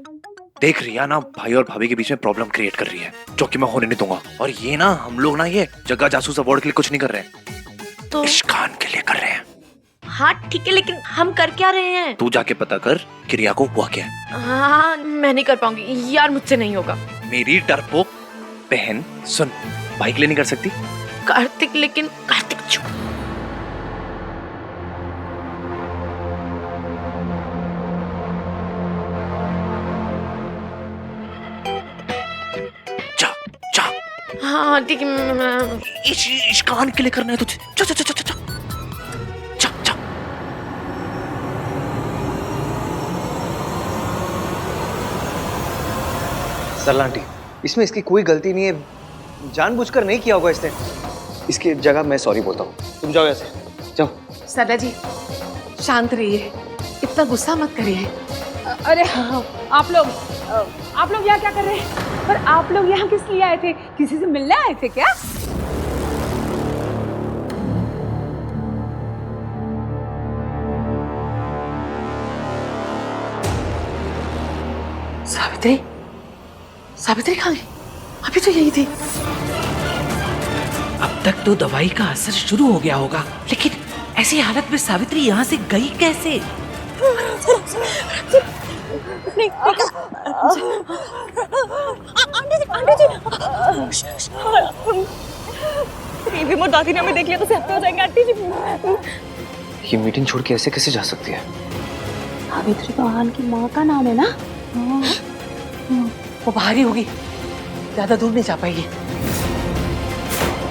देख रिया ना भाई और भाभी के बीच में प्रॉब्लम क्रिएट कर रही है, जो कि मैं होने नहीं दूंगा। और ये ना हम लोग ना ये जगह जासूस अवार्ड के लिए कुछ नहीं कर रहे हैं, तो इश्कान के लिए कर रहे हैं। हाँ ठीक है, लेकिन हम कर क्या रहे हैं? तू जाके पता कर कि रिया को हुआ क्या है। हाँ, मैं नहीं कर पाऊंगी यार, मुझसे नहीं होगा। मेरी डरपोक बहन सुन, भाई के लिए नहीं कर सकती? कार्तिक, लेकिन कार्तिक चुप। जा जा। हाँ ठीक है, इश्कान के लिए करना है तुझे। जा जा जा जा जा जा जा। सरला आंटी, इसमें इसकी कोई गलती नहीं है, जानबूझकर नहीं किया होगा इसने। इसकी जगह मैं सॉरी बोलता हूँ। तुम जाओ ऐसे, जाओ। सरला जी शांत रहिए, इतना गुस्सा मत करिए। अरे हाँ, आप लोग यहाँ क्या कर रहे हैं? पर आप लोग यहाँ किस लिए आए थे? किसी से मिलने आए थे क्या? सावित्री, सावित्री कहाँ गई? अभी तो यही थी। अब तक तो दवाई का असर शुरू हो गया होगा, लेकिन ऐसी हालत में सावित्री यहाँ से गई कैसे? आंटी दादी ने हमें देख लिया तो सहते हो जाएंगे आंटी जी। ये मीटिंग छोड़ के ऐसे कैसे जा सकती है? सावित्री तो आहान की माँ का नाम है ना? वो बाहर ही होगी, ज्यादा दूर नहीं जा पाएगी।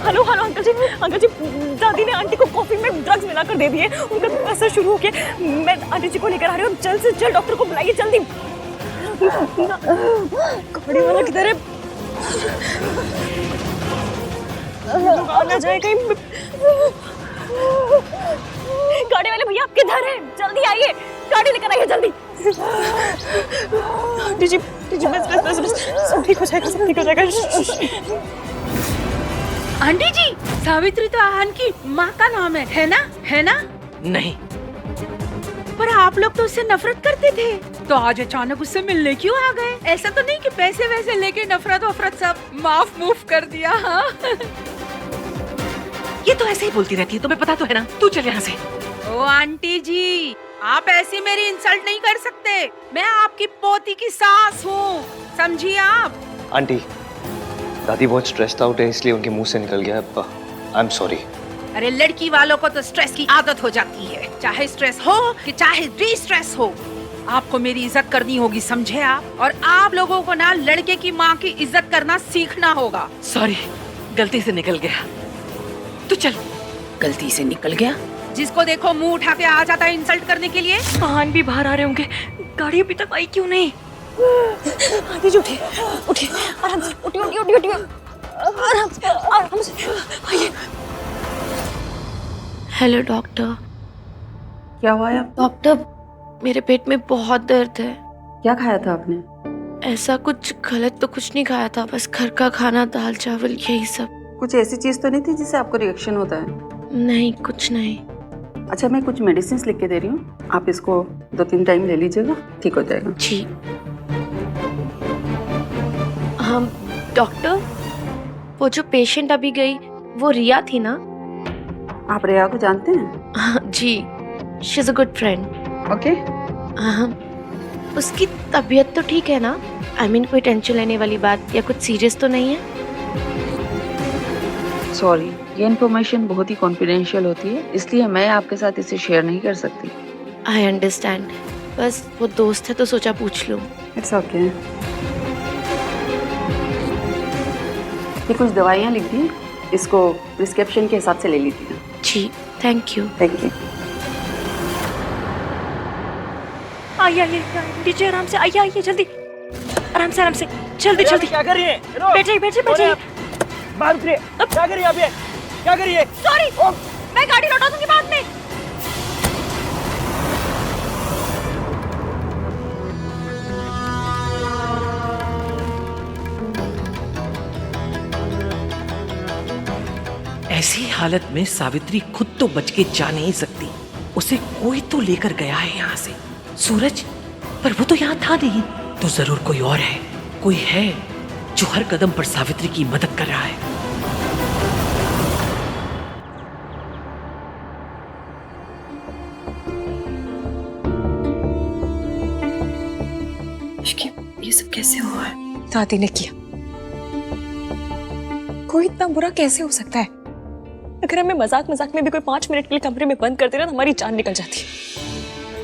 हेलो हेलो अंकल जी, दादी ने आंटी को कॉफी में ड्रग्स मिलाकर दे दिए, उनका असर शुरू हो गया। मैं आंटी जी को लेकर आ रही हूँ, जल्द से जल्द डॉक्टर को बुलाइए जल्दी। कपड़े वाला किधर है? आ जाए कहीं। गाड़ी वाले भैया आप किधर हैं? जल्दी आइए, गाड़ी लेकर आइए जल्दी। आंटी जी बस सब ठीक हो जाएगा, सब ठीक हो जाएगा। आंटी जी, सावित्री तो आहान की माँ का नाम है ना? है ना? नहीं, पर आप लोग तो उससे नफरत करते थे, तो आज अचानक उससे मिलने क्यों आ गए? ऐसा तो नहीं कि पैसे वैसे लेके नफरत वफरत सब माफ मूफ कर दिया? हाँ ये तो ऐसे ही बोलती रहती है, तुम्हें पता तो है ना। तू चल यहाँ से। ओ आंटी जी, आप ऐसी मेरी इंसल्ट नहीं कर सकते। मैं आपकी पोती की सास हूँ, समझिए आप। आंटी, दादी बहुत स्ट्रेस्ड आउट है, इसलिए उनके मुंह से निकल गया। I am sorry. अरे लड़की वालों को तो स्ट्रेस की आदत हो जाती है, चाहे स्ट्रेस हो कि चाहे डी स्ट्रेस हो। आपको मेरी इज्जत करनी होगी, समझे आप? और आप लोगों को ना लड़के की माँ की इज्जत करना सीखना होगा। सॉरी, गलती से निकल गया। तू चल। गलती से निकल गया? जिसको देखो मुंह उठा के आ जाता है इंसल्ट करने के लिए। आहान भी बाहर आ रहे होंगे, गाड़ी अभी तक आई क्यों नहीं? आंटी जी उठिए, आराम से उठिए, आराम से आइए। Hello doctor. क्या हुआ है? डॉक्टर, मेरे पेट में बहुत दर्द है। क्या खाया था आपने? ऐसा कुछ गलत तो कुछ नहीं खाया था, बस घर का खाना, दाल चावल यही सब। कुछ ऐसी चीज तो नहीं थी जिससे आपको रिएक्शन होता है? नहीं, कुछ नहीं। अच्छा, मैं कुछ मेडिसिन लिख के दे रही हूँ, आप इसको 2-3 टाइम ले लीजिएगा, ठीक हो जाएगा। जी। हम डॉक्टर, वो जो पेशेंट अभी गई वो रिया थी ना? आप रिया को जानते हैं? जी, she is a good friend. Okay. उसकी तबीयत तो ठीक है ना? आई मीन कोई टेंशन लेने वाली बात या कुछ सीरियस तो नहीं है? सॉरी, ये इन्फॉर्मेशन बहुत ही कॉन्फिडेंशियल होती है, इसलिए मैं आपके साथ इसे शेयर नहीं कर सकती। आई अंडरस्टैंड, बस वो दोस्त है तो सोचा पूछ लूं। It's okay. ये कुछ दवाइयाँ लिख दी, इसको प्रिस्क्रिप्शन के हिसाब से ले लीजिए। जी, थैंक यू। Thank you. आइए आइए नीचे, आराम से आइए आइए, जल्दी आराम से जल्दी जल्दी। क्या कर रही है? बैठिए बैठिए बैठिए। बाहर उतरिए। क्या कर रही है आप? ये क्या कर रही है? सॉरी, मैं गाड़ी लौटा दूंगी बाद में। ऐसी हालत में सावित्री खुद तो बच के जा नहीं सकती, उसे कोई तो लेकर गया है यहाँ से। सूरज, पर वो तो यहाँ था नहीं, तो जरूर कोई और है, कोई है जो हर कदम पर सावित्री की मदद कर रहा है। ये सब कैसे हुआ है? दादी ने किया। कोई इतना बुरा कैसे हो सकता है? अगर हमें मजाक मजाक में भी कोई 5 मिनट के लिए कमरे में बंद कर देना तो हमारी जान निकल जाती।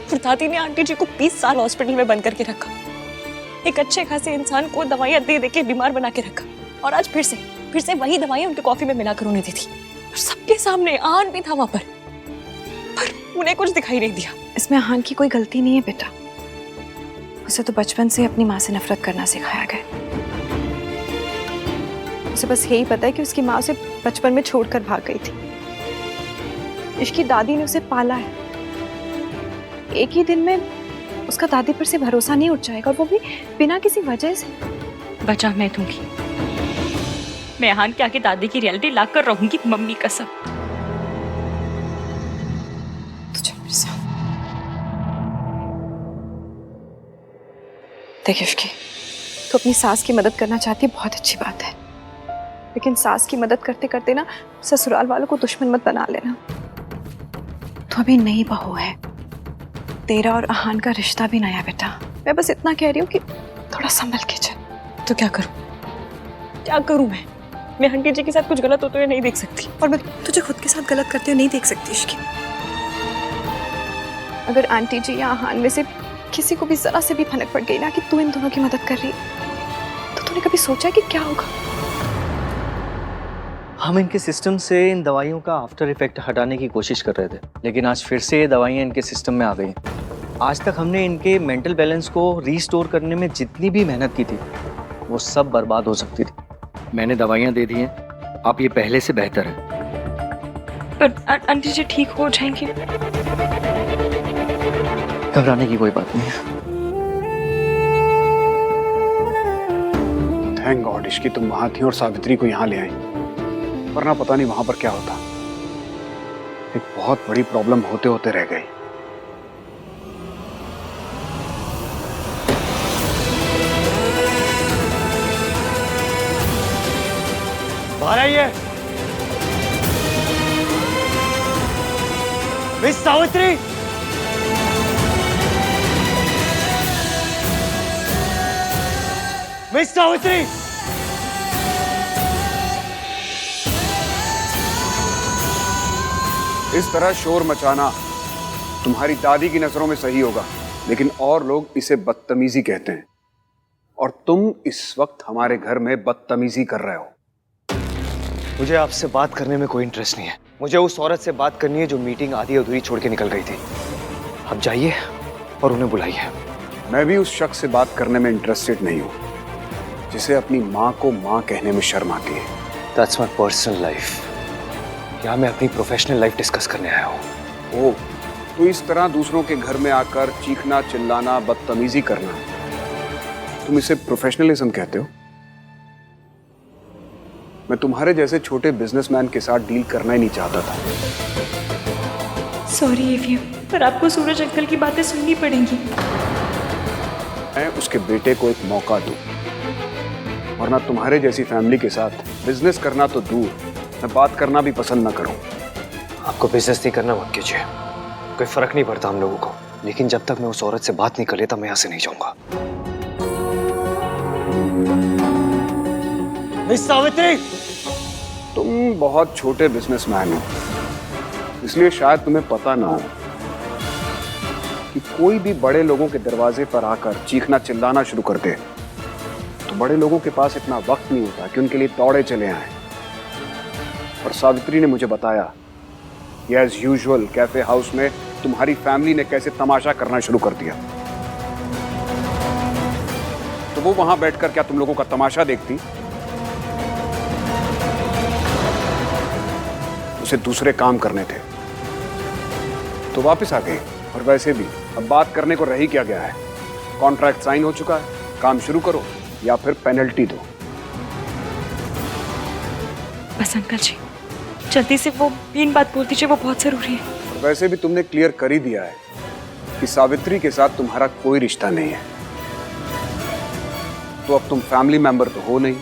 और दादी ने आंटी जी को 20 साल हॉस्पिटल में बंद करके रखा, एक अच्छे खासे इंसान को दवाइयां दे दे के बीमार बना के रखा, और आज फिर से वही दवाइयां उनके कॉफी में मिलाकर उन्हें दी थी। और सबके सामने आहान भी था वहां पर उन्हें कुछ दिखाई नहीं दिया। इसमें आहान की कोई गलती नहीं है बेटा, उसे तो बचपन से अपनी माँ से नफरत करना सिखाया गया। उसे बस यही पता है कि उसकी माँ उसे बचपन में छोड़कर भाग गई थी। इसकी दादी ने उसे पाला है, एक ही दिन में उसका दादी पर से भरोसा नहीं उठ जाएगा, और वो भी बिना किसी वजह से। बचा मैं दूंगी, मैं आहान के आगे दादी की रियलिटी ला कर रहूंगी, मम्मी कसम। देखिए उसकी तो अपनी सास की मदद करना चाहती है, बहुत अच्छी बात है, लेकिन सास की मदद करते करते ना ससुराल वालों को दुश्मन मत बना लेना। तो अभी नई बहू है, तेरा और आहान का रिश्ता भी नया बेटा। मैं बस इतना कह रही हूँ कि थोड़ा संभल के चल। तो क्या करूं मैं आंटी जी के साथ कुछ गलत होते हुए नहीं देख सकती, और मैं तुझे खुद के साथ गलत करते हुए नहीं देख सकती इसकी। अगर आंटी जी या आहान में से किसी को भी जरा से भी भनक पड़ गई ना कि तू इन दोनों की मदद कर रही, तो तूने कभी सोचा कि क्या होगा? हम इनके सिस्टम से इन दवाइयों का आफ्टर इफेक्ट हटाने की कोशिश कर रहे थे, लेकिन आज फिर से ये दवाइयाँ इनके सिस्टम में आ गई। आज तक हमने इनके मेंटल बैलेंस को रीस्टोर करने में जितनी भी मेहनत की थी, वो सब बर्बाद हो सकती थी। मैंने दवाइयाँ दे दी हैं, आप ये पहले से बेहतर है। पर आंटी जी ठीक हो जाएंगे, घबराने की कोई बात नहीं है। थैंक गॉड इश्की तुम वहां थी और सावित्री को यहाँ ले आई, वरना पता नहीं वहां पर क्या होता। एक बहुत बड़ी प्रॉब्लम होते होते रह गई। बाहर आइए। मिस सावित्री, मिस सावित्री, इस तरह शोर मचाना तुम्हारी दादी की नजरों में सही होगा, लेकिन और लोग इसे बदतमीजी कहते हैं, और तुम इस वक्त हमारे घर में बदतमीजी कर रहे हो। मुझे आपसे बात करने में कोई इंटरेस्ट नहीं है। मुझे उस औरत से बात करनी है जो मीटिंग आधी अधूरी छोड़ के निकल गई थी। आप जाइए और उन्हें बुलाइए। मैं भी उस शख्स से बात करने में इंटरेस्टेड नहीं हूं जिसे अपनी माँ को माँ कहने में शर्म आती है। That's my personal life। यहाँ मैं अपनी प्रोफेशनल लाइफ डिस्कस करने आया हूँ। ओह, तो इस तरह दूसरों के घर में आकर चीखना, चिल्लाना, बदतमीजी करना, तुम इसे प्रोफेशनलिज्म कहते हो? मैं तुम्हारे जैसे छोटे बिजनेसमैन के साथ डील करना ही नहीं चाहता था। सॉरी एवीएम, पर आपको सूरज अंकल की बातें सुननी पड़ेंगी। मैं उसके बेटे को एक मौका दूं, वरना तुम्हारे जैसी फैमिली के साथ बिजनेस करना तो दूर, मैं बात करना भी पसंद ना करूं। आपको बिजनेस नहीं करना मत कीजिए, कोई फर्क नहीं पड़ता हम लोगों को, लेकिन जब तक मैं उस औरत से बात नहीं कर लेता मैं यहाँ से नहीं जाऊंगा। मिस सावित्री, तुम बहुत छोटे बिजनेसमैन हो, इसलिए शायद तुम्हें पता ना हो कि कोई भी बड़े लोगों के दरवाजे पर आकर चीखना चिल्लाना शुरू कर दे तो बड़े लोगों के पास इतना वक्त नहीं होता कि उनके लिए दौड़े चले आए। और सावित्री ने मुझे बताया कि एज यूजुअल कैफे हाउस में तुम्हारी फैमिली ने कैसे तमाशा करना शुरू कर दिया। तो वो वहां बैठकर क्या तुम लोगों का तमाशा देखती? उसे दूसरे काम करने थे तो वापस आ गई। और वैसे भी अब बात करने को रह ही क्या गया है, कॉन्ट्रैक्ट साइन हो चुका है, काम शुरू करो या फिर पेनल्टी दो। बस अंकल जी, जल्दी से वो तीन बात बोल दीजिए, वो बहुत जरूरी है। और वैसे भी तुमने क्लियर कर ही दिया है कि सावित्री के साथ तुम्हारा कोई रिश्ता नहीं है, तो अब तुम फैमिली मेंबर तो हो नहीं।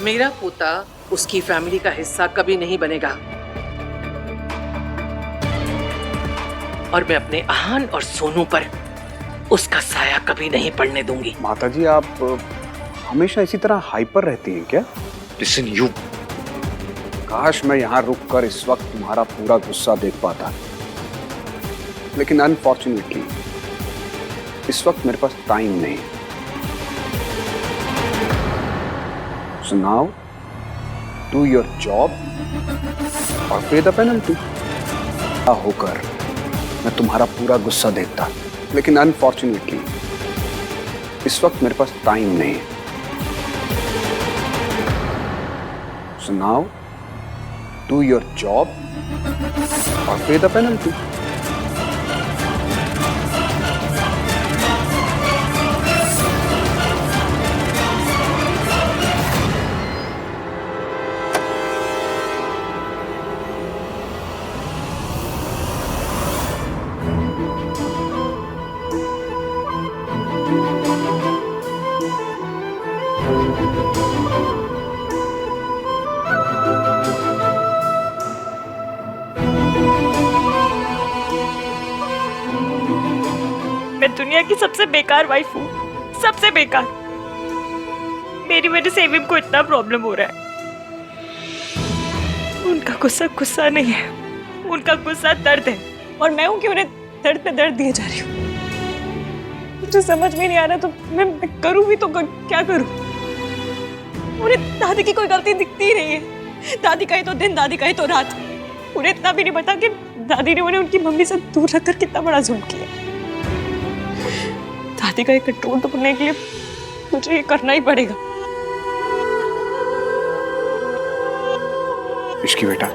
मेरा पोता उसकी फैमिली का हिस्सा कभी नहीं बनेगा, और मैं अपने आहान और सोनू पर उसका साया कभी नहीं पड़ने दूंगी। माताजी, आप हमेशा इसी तरह हाइपर रहती हैं क्या? लिसन यू, काश मैं यहाँ रुककर इस वक्त तुम्हारा पूरा गुस्सा देख पाता, लेकिन अनफॉर्चुनेटली इस वक्त मेरे पास टाइम नहीं। So now do your job और पे द पेनल्टी। होकर मैं तुम्हारा पूरा गुस्सा देखता, लेकिन अनफॉर्चुनेटली इस वक्त मेरे पास टाइम नहीं है। So now do your job और पे द पेनल्टी। मैं दुनिया की सबसे बेकार वाइफ हूँ, सबसे बेकार। मेरी वजह से एवीएम को इतना प्रॉब्लम हो रहा है। उनका गुस्सा गुस्सा नहीं है, उनका गुस्सा दर्द है, और मैं हूं कि उन्हें दर्द पे दर्द दिए जा रही हूँ। मुझे समझ में नहीं आ रहा, तो मैं करूँ भी तो क्या करूँ? उन्हें दादी की कोई गलती दिखती ही नहीं है। दादी कहे तो दिन, दादी कहे तो रात। उन्हें इतना भी नहीं पता कि दादी ने उन्हें उनकी मम्मी से दूर रखकर कितना बड़ा जुल्म किया। दादी का ये कंट्रोल तो करने के लिए मुझे ये करना ही पड़ेगा। इश्की बेटा,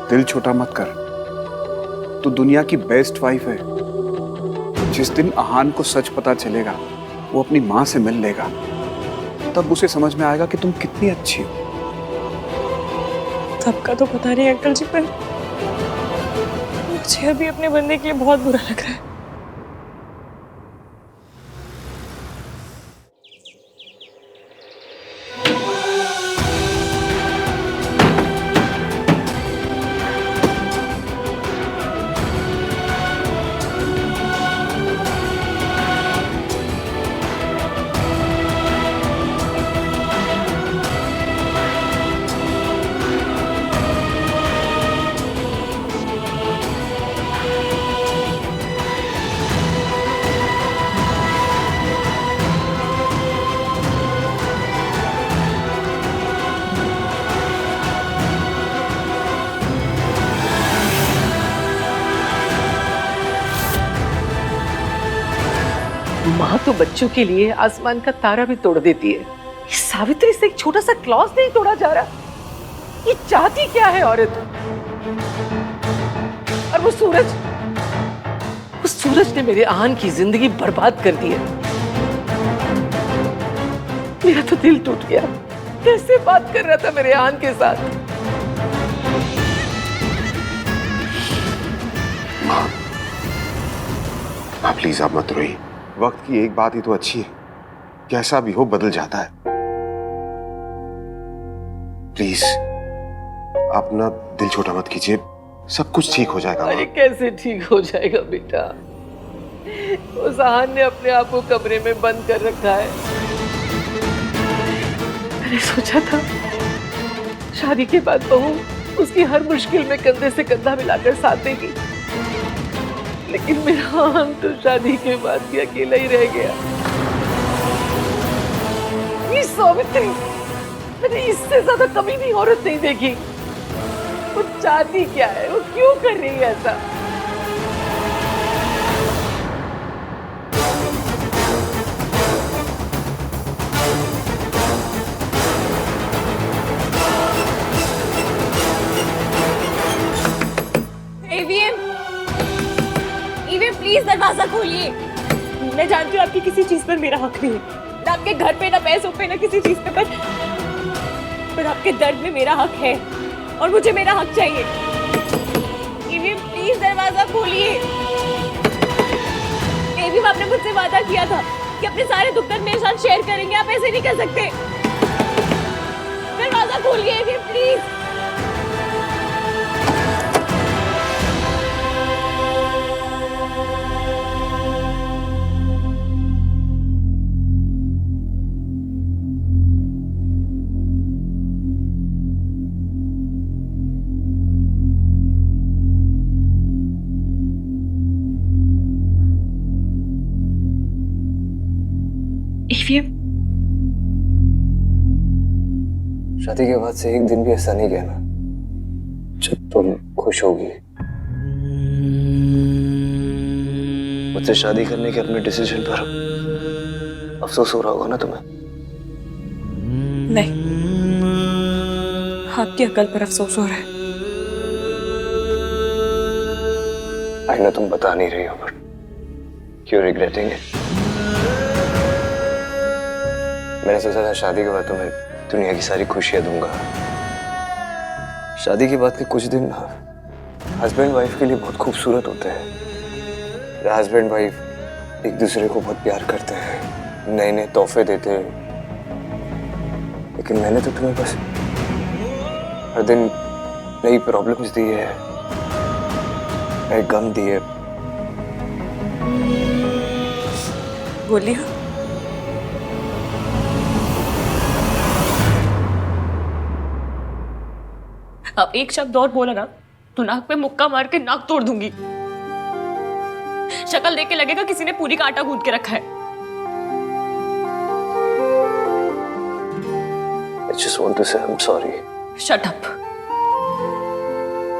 दिल छोटा मत कर, तू दुनिया की बेस्ट वाइफ है। जिस दिन आहान को सच पता चलेगा, वो अपनी माँ से मिल लेगा, तब उसे समझ में आएगा कि तुम कितनी अच्छी हो। सबका तो पता नहीं अंकल जी, पर मुझे अभी अपने बंदे के लिए बहुत बुरा लग रहा है। माँ तो बच्चों के लिए आसमान का तारा भी तोड़ देती है। ये सावित्री से एक छोटा सा क्लॉज नहीं तोड़ा जा रहा। ये चाहती क्या है औरत? और वो सूरज ने मेरे आहान की जिंदगी बर्बाद कर दी है। मेरा तो दिल टूट गया। कैसे बात कर रहा था मेरे आहान के साथ। माँ प्लीज आप मत रोइए। वक्त की एक बात ही तो अच्छी है, कैसा भी हो बदल जाता है। प्लीज आप ना दिल छोटा मत कीजिए, सब कुछ ठीक हो जाएगा। अरे कैसे ठीक हो जाएगा बेटा, उस आहान ने अपने आप को कमरे में बंद कर रखा है। मैंने सोचा था शादी के बाद बहू उसकी हर मुश्किल में कंधे से कंधा मिलाकर साथ देगी, लेकिन मेरा आहान तो शादी के बाद भी अकेला ही रह गया। ये सावित्री, मैंने इससे ज्यादा कभी भी औरत नहीं देखी। वो चाहती क्या है, वो क्यों कर रही है ऐसा? ईवीएम प्लीज दरवाजा खोलिए। मैं जानती हूँ आपकी किसी चीज पर मेरा हक नहीं है, ना आपके घर पे, ना पैसों पे, ना किसी चीज पे, पर आपके दर्द में मेरा हक है और मुझे मेरा हक चाहिए। ईवीएम प्लीज दरवाजा खोलिए। एवीएम, आपने मुझसे वादा किया था कि अपने सारे दुख दर्द मेरे साथ शेयर करेंगे, आप ऐसे नहीं कर सकते। दरवाजा खोलिए एवीएम प्लीज। शादी के बाद से एक दिन भी ऐसा नहीं गया ना जब तुम खुश होगी। मुझसे शादी करने के अपने डिसीजन पर अफसोस हो रहा होगा ना तुम्हें? नहीं, आपकी अकल पर अफसोस हो रहा है। आई नो तुम बता नहीं रही हो, बट यू रिग्रेटिंग इट। मैंने सोचा था शादी के बाद तुम्हें दुनिया की सारी खुशियां दूंगा। शादी के बाद के कुछ दिन हस्बैंड वाइफ के लिए बहुत खूबसूरत होते हैं। हस्बैंड वाइफ एक दूसरे को बहुत प्यार करते हैं, नए नए तोहफे देते हैं, लेकिन मैंने तो तुम्हें बस हर दिन नई प्रॉब्लम्स दी है, नए गम दिए। बोलिए। अब एक शब्द और बोला ना तो नाक पे मुक्का मार के नाक तोड़ दूंगी। शक्ल देख के लगेगा किसी ने पूरी का आटा गूंथ के रखा है। I just want to say I'm sorry. Shut up.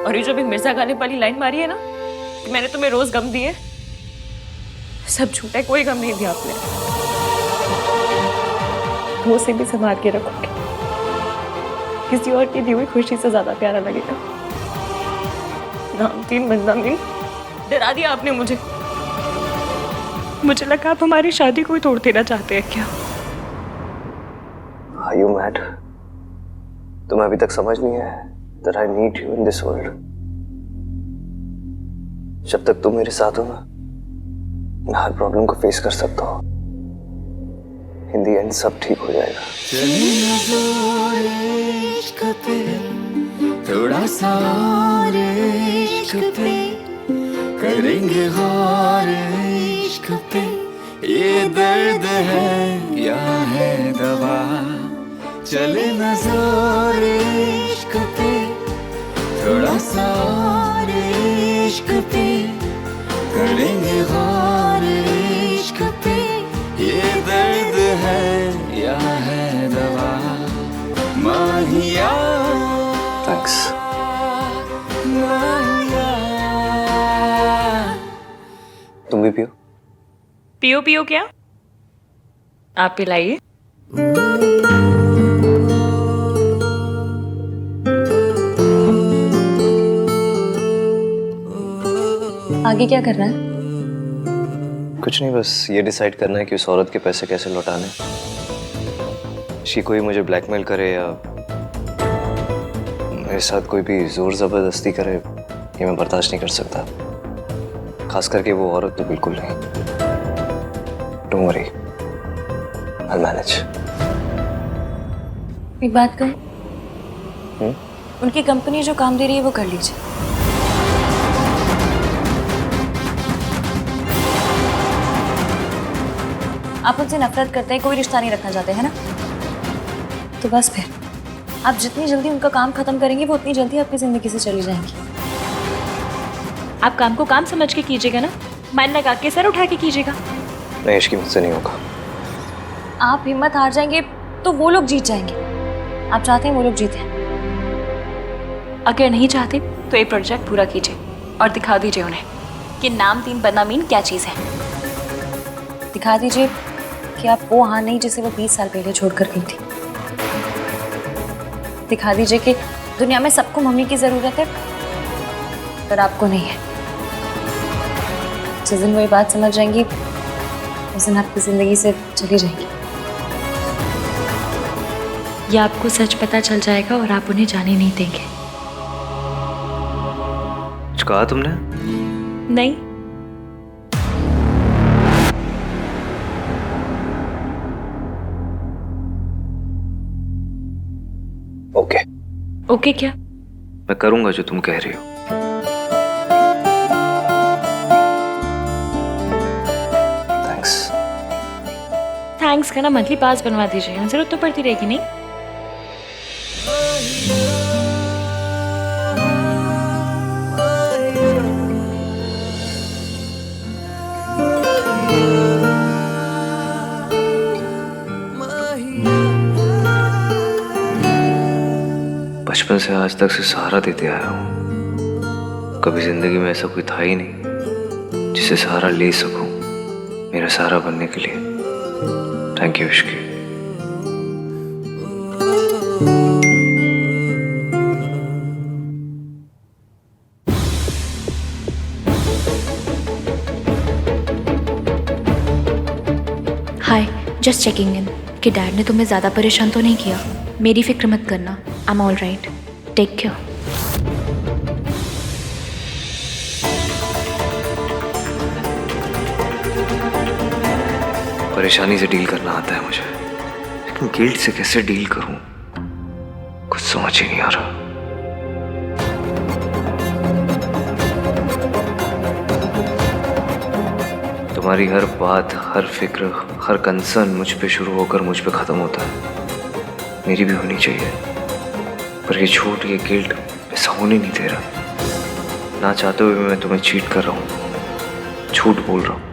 और ये जो भी मिर्जा गालिब वाली लाइन मारी है ना कि मैंने तुम्हें रोज गम दिए, सब झूठा है, कोई गम नहीं दिया आपने। वो से भी संभाल के रखोगे, किसी और की दी हुई खुशी से ज्यादा प्यारा लगेगा। नामतीन बदनामी डरा दिया आपने मुझे। मुझे लगा आप हमारी शादी को ही तोड़ देना चाहते हैं क्या? Are you mad? तुम्हें अभी तक समझ नहीं है that I need you in this world. जब तक तुम मेरे साथ हो ना, मैं हर प्रॉब्लम को फेस कर सकता हूँ। In the end सब ठीक हो जाएगा। थोड़ा सा और इश्क पे करेंगे गौर इश्क पे, ये दर्द है या है दवा, चले न जोर इश्क पे, थोड़ा सा और इश्क पे करेंगे गौर इश्क पे, ये दर्द है या है दवा, माहिया। Thanks. तुम भी पियो। पियो पियो क्या? आप पिलाइए। आगे क्या करना है? कुछ नहीं, बस ये डिसाइड करना है कि उस औरत के पैसे कैसे लौटाने। कोई मुझे ब्लैकमेल करे या मेरे साथ कोई भी जोर जबरदस्ती करे, ये मैं बर्दाश्त नहीं कर सकता। खास करके वो औरत तो बिल्कुल नहीं। Don't worry, I will manage. एक बात कहूं, उनकी कंपनी जो काम दे रही है वो कर लीजिए। आप उनसे नफरत करते हैं, कोई रिश्ता नहीं रखना चाहते हैं ना? तो बस फिर आप जितनी जल्दी उनका काम खत्म करेंगे वो उतनी जल्दी आपकी जिंदगी से चली जाएंगी। आप काम को काम समझ के कीजिएगा ना, माइंड लगा के सर उठा के कीजिएगा। नहीं, इसकी मुझसे नहीं होगा। आप हिम्मत हार जाएंगे तो वो लोग जीत जाएंगे। आप चाहते हैं वो लोग जीते? अगर नहीं चाहते तो ये प्रोजेक्ट पूरा कीजिए और दिखा दीजिए उन्हें कि नाम तीन बदनामीन क्या चीज़ है। दिखा दीजिए कि आप वो हाँ नहीं जिसे वो 20 साल पहले छोड़कर गई थी। दिखा दीजिए कि दुनिया में सबको मम्मी की जरूरत है पर आपको नहीं है। जिस दिन वो ये बात समझ जाएंगी उस दिन आपकी जिंदगी से चली जाएंगी। या आपको सच पता चल जाएगा और आप उन्हें जाने नहीं देंगे। कुछ कहा तुमने? नहीं। ओके। ओके क्या? मैं करूंगा जो तुम कह रही हो। थैंक्स का ना मंथली पास बनवा दीजिए, जरूरत तो पड़ती रहेगी नहीं? बचपन से आज तक से सहारा देते आया हूँ। कभी जिंदगी में ऐसा कोई था ही नहीं जिसे सहारा ले सकूं, मेरा सहारा बनने के लिए। Thank you Ishki. Hi, just checking in कि डैड ने तुम्हें ज़्यादा परेशान तो नहीं किया। मेरी फिक्र मत करना, I am all right. Take care. परेशानी से डील करना आता है मुझे, लेकिन गिल्ट से कैसे डील करूं कुछ समझ ही नहीं आ रहा। तुम्हारी हर बात, हर फिक्र, हर कंसर्न मुझ पे शुरू होकर मुझ पे खत्म होता है। मेरी भी होनी चाहिए, पर ये झूठ, ये गिल्ट ऐसा होने नहीं दे रहा। ना चाहते हुए मैं तुम्हें चीट कर रहा हूं, झूठ बोल रहा हूं।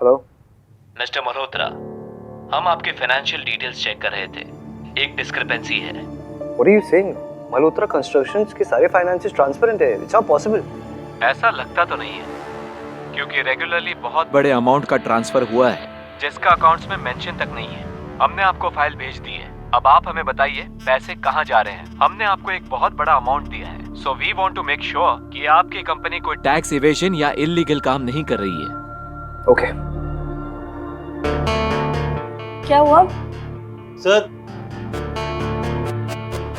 हेलो मिस्टर मल्होत्रा, हम आपके फाइनेंशियल डिटेल्स चेक कर रहे थे। एक डिस्क्रिपेंसी है। What are you saying? Malhotra constructions के सारे फाइनेंसेस ट्रांसपेरेंट है। It's not possible. ऐसा लगता तो नहीं है, क्योंकि रेगुलरली बहुत बड़े अमाउंट का ट्रांसफर हुआ है जिसका अकाउंट्स में मेंशन तक नहीं है। हमने आपको फाइल भेज दी है, अब आप हमें बताइए पैसे कहाँ जा रहे हैं। हमने आपको एक बहुत बड़ा अमाउंट दिया है, so we want to make sure कि आपकी कंपनी कोई टैक्स इवेजन या इलीगल काम नहीं कर रही है। ओके। क्या हुआ? सर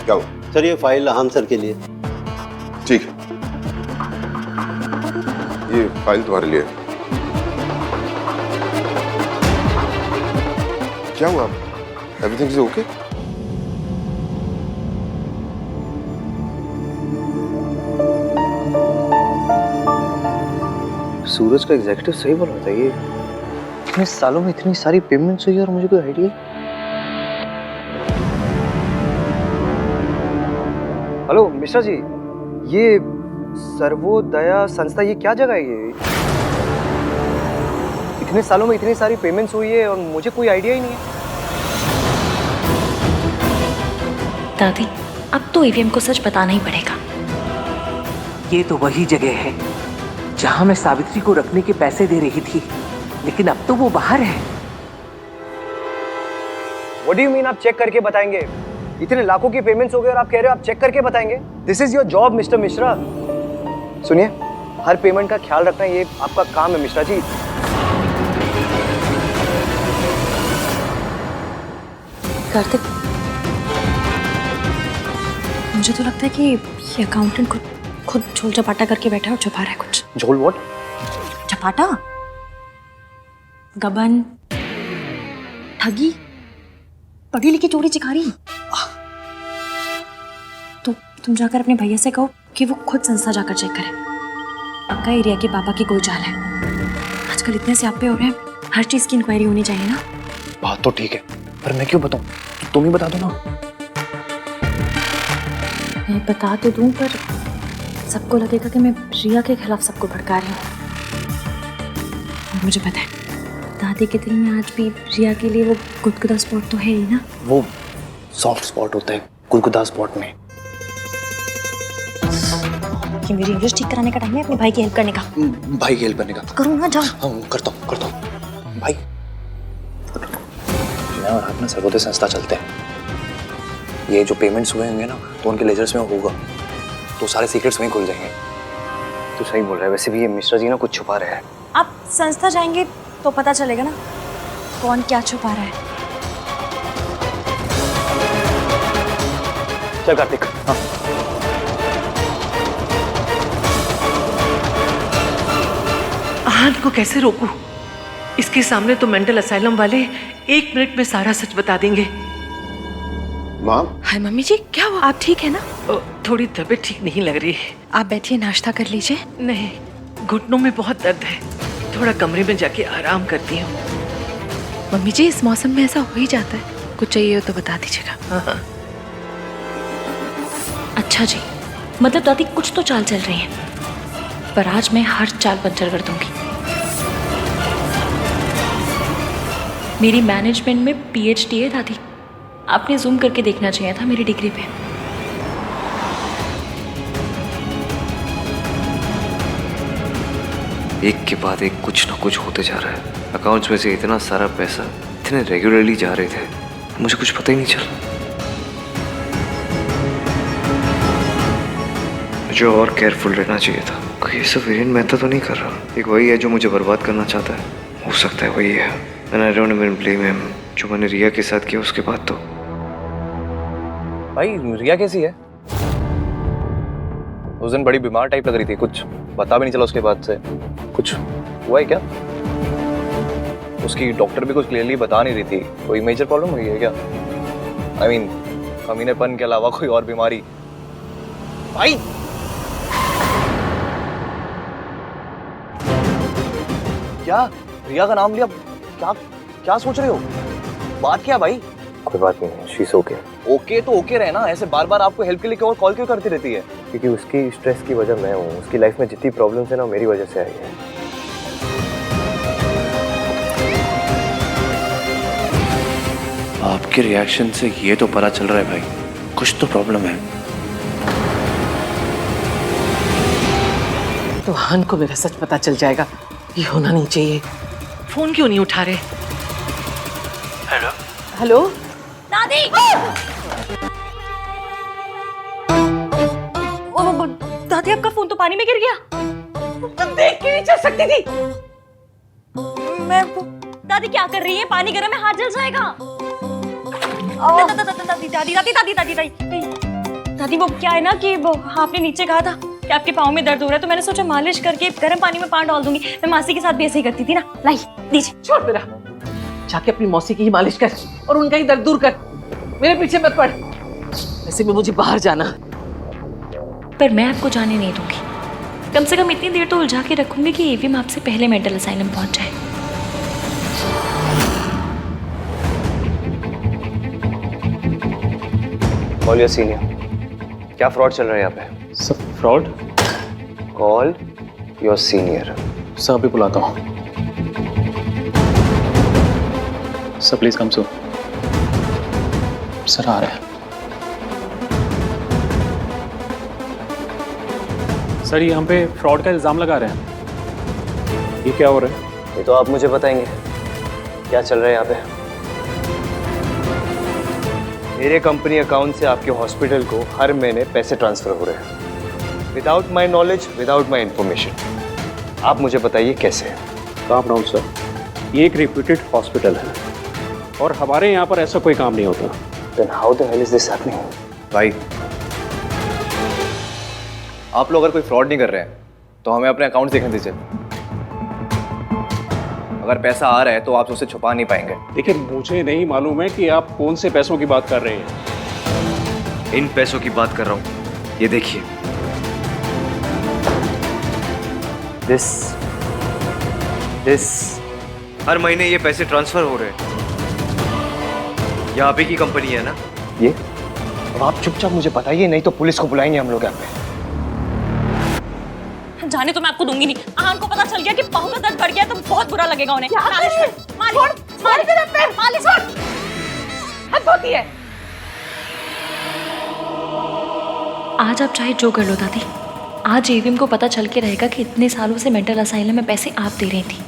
क्या हुआ? सर ये फाइल हम सर के लिए। ठीक है, ये फाइल तुम्हारे लिए। क्या हुआ? Everything is okay? सूरज का एग्जीक्यूटिव सही बोल रहा था। ये इतने सालों में इतनी सारी पेमेंट्स हुई और मुझे कोई आइडिया। हेलो मिश्रा जी, ये सर्वोदया संस्था ये क्या जगह है? ये इतने सालों में इतनी सारी पेमेंट्स हुई है और मुझे कोई आइडिया ही नहीं है। दादी, अब तो ईवीएम को सच बताना ही पड़ेगा। ये तो वही जगह है जहां मैं सावित्री को रखने के पैसे दे रही थी, लेकिन अब तो वो बाहर है। What do you mean आप चेक करके बताएंगे? इतने लाखों की पेमेंट्स हो गए और आप कह रहे हो आप चेक करके बताएंगे? This is your job mister Mishra. सुनिए, हर पेमेंट का ख्याल रखना ये आपका काम है मिश्रा जी। कार्तिक, मुझे तो लगता है कि ये अकाउंटेंट खुद झोल चपाटा करके बैठा है और छुपा रहा है कुछ। झोल व्हाट? चपाटा, गबन, ठगी, पढ़ी लिखी चोरी चिकारी। तो तुम जाकर अपने भैया से कहो कि वो खुद संस्था जाकर चेक करे। पक्का एरिया के पापा की कोई चाल है। आजकल इतने स्यापे हो रहे हैं, हर चीज की इंक्वायरी होनी चाहिए ना। बात तो ठीक है, पर मैं क्यों बताऊं? तुम ही बता दो ना। मैं बता तो दूं, पर सबको लगेगा कि मैं रिया के खिलाफ सबको भड़का रही हूँ। और मुझे पता है, दादी के दिल में आज भी रिया के लिए वो गुदगुदा स्पॉट तो है ही ना। वो सॉफ्ट स्पॉट होता है गुदगुदा स्पॉट में। ये मेरी इंग्लिश ठीक कराने का टाइम है अपने भाई की हेल्प करने का। भाई की हेल्प करने का? करूँ ना, जाओ। हाँ, करता हूँ भाई। मैं और आप ना सर्वोदय संस्था चलते हैं। ये जो पेमेंट्स हुए होंगे ना, तो उनके लेजर्स में होगा, तो सारे सीक्रेट्स वहीं खुल जाएंगे। तू सही बोल रहा है। वैसे भी ये मिश्रा जी ना कुछ छुपा रहे हैं। आप संस्था जाएंगे तो पता चलेगा ना कौन क्या छुपा रहा है। चल कार्तिक। हाँ। आहन को कैसे रोकूं? इसके सामने तो मेंटल असाइलम वाले 1 मिनट में सारा सच बता देंगे। माँ? हाय मम्मी जी, क्या हुआ? आप ठीक है ना? थोड़ी तबीयत ठीक नहीं लग रही है। आप बैठिए, नाश्ता कर लीजिए। नहीं, घुटनों में बहुत दर्द है, थोड़ा कमरे में जाके आराम करती हूँ। मम्मी जी, इस मौसम में ऐसा हो ही जाता है, कुछ चाहिए हो तो बता दीजिएगा। हाँ। अच्छा जी, मतलब दादी कुछ तो चाल चल रही है, पर आज मैं हर चाल पंचर कर दूंगी। मेरी मैनेजमेंट में PhD है दादी। आपने जूम करके देखना चाहिए था मेरी डिग्री पे। एक के बाद एक कुछ ना कुछ होते जा रहा है। अकाउंट्स में से इतना सारा पैसा इतने रेगुलरली जा रहे थे, मुझे कुछ पता ही नहीं चला। मुझे और केयरफुल रहना चाहिए था। कोई ऐसा वेरिएंट मैं तो नहीं कर रहा। एक वही है जो मुझे बर्बाद करना चाहता है। हो सकता है वही है। And I don't even blame him। जो मैंने रिया के साथ किया उसके बाद तो। भाई रिया कैसी है? उस दिन बड़ी बीमार टाइप लग रही थी, कुछ पता भी नहीं चला उसके बाद से। कुछ हुआ है क्या? उसकी डॉक्टर भी कुछ क्लियरली बता नहीं रही थी। कोई मेजर प्रॉब्लम हुई है क्या? I mean, कमीनेपन के अलावा कोई और बीमारी? भाई क्या रिया का नाम लिया? क्या क्या सोच रहे हो? बात क्या भाई? कोई बात नहीं है, शी इज ओके। ओके तो ओके रहे ना, ऐसे बार बार आपको हेल्प के लिए और कॉल क्यों करती रहती है? क्योंकि उसकी स्ट्रेस की वजह मैं हूँ। उसकी लाइफ में जितनी प्रॉब्लम्स है ना, मेरी वजह से आई है। आपके रिएक्शन से ये तो पता चल रहा है भाई, कुछ तो प्रॉब्लम है। तो आहन को मेरा सच पता चल जाएगा। ये होना नहीं चाहिए। फोन क्यों नहीं उठा रहे? हेलो हेलो दादी! दादी, आपका फोन तो पानी में गिर गया। तुम देख के नहीं चल सकती थी? मैं दादी क्या कर रही है? पानी गर्म है, हाथ जल जाएगा। दादी दादी दादी दादी दादी दादी दादी वो क्या है ना कि वो आपने नीचे कहा था कि आपके पाँव में दर्द हो रहा है, तो मैंने सोचा मालिश करके गर्म पानी में पानी डाल दूंगी। मैं मासी के साथ भी ऐसे ही करती थी ना। लाई दीजिए। छोड़ मेरा, जाके अपनी मौसी की ही मालिश कर और उनका ही दर्द दूर कर। मेरे पीछे मत पड़। ऐसे में मुझे बाहर जाना। पर मैं आपको जाने नहीं दूंगी। कम से कम इतनी देर तो उलझा के रखूंगी कि ईवीएम आपसे पहले मेंटल असाइलम पहुंच जाए। Call your senior. क्या फ्रॉड चल रहा है यहाँ पे? सब फ्रॉड? Call your senior. सब भी बुलाता हूँ। Sir please come so. Sir आ रहे हैं। सर ये हम पे फ्रॉड का इल्जाम लगा रहे हैं। ये क्या हो रहा है? ये तो आप मुझे बताएंगे क्या चल रहा है यहाँ पे। मेरे कंपनी अकाउंट से आपके हॉस्पिटल को हर महीने पैसे ट्रांसफर हो रहे हैं without my knowledge, without my information. आप मुझे बताइए कैसे। काम डाउन सर, ये एक रिप्यूटेड हॉस्पिटल है और हमारे यहाँ पर ऐसा कोई काम नहीं होता। Then how the hell is this happening? भाई आप लोग अगर कोई फ्रॉड नहीं कर रहे हैं तो हमें अपने अकाउंट देखने दीजिए। अगर पैसा आ रहा है तो आप उसे छुपा नहीं पाएंगे। देखिए मुझे नहीं मालूम है कि आप कौन से पैसों की बात कर रहे हैं। इन पैसों की बात कर रहा हूं। ये देखिए, दिस हर महीने ये पैसे ट्रांसफर हो रहे हैं। यहाँ पे की कंपनी है ना ये? अब आप चुपचाप मुझे बताइए, नहीं तो पुलिस को बुलाएंगे हम लोग यहाँ पे। जाने तो मैं आपको दूंगी नहीं। आहान को पता चल गया कि पाँव का दर्द बढ़ गया तो बहुत बुरा लगेगा उन्हें। हद होती है। आज आप चाहे जो कर लो दादी, आज एवीएम को पता चल के रहेगा कि इतने सालों से मेंटल असाइलम में पैसे आप दे रही थी।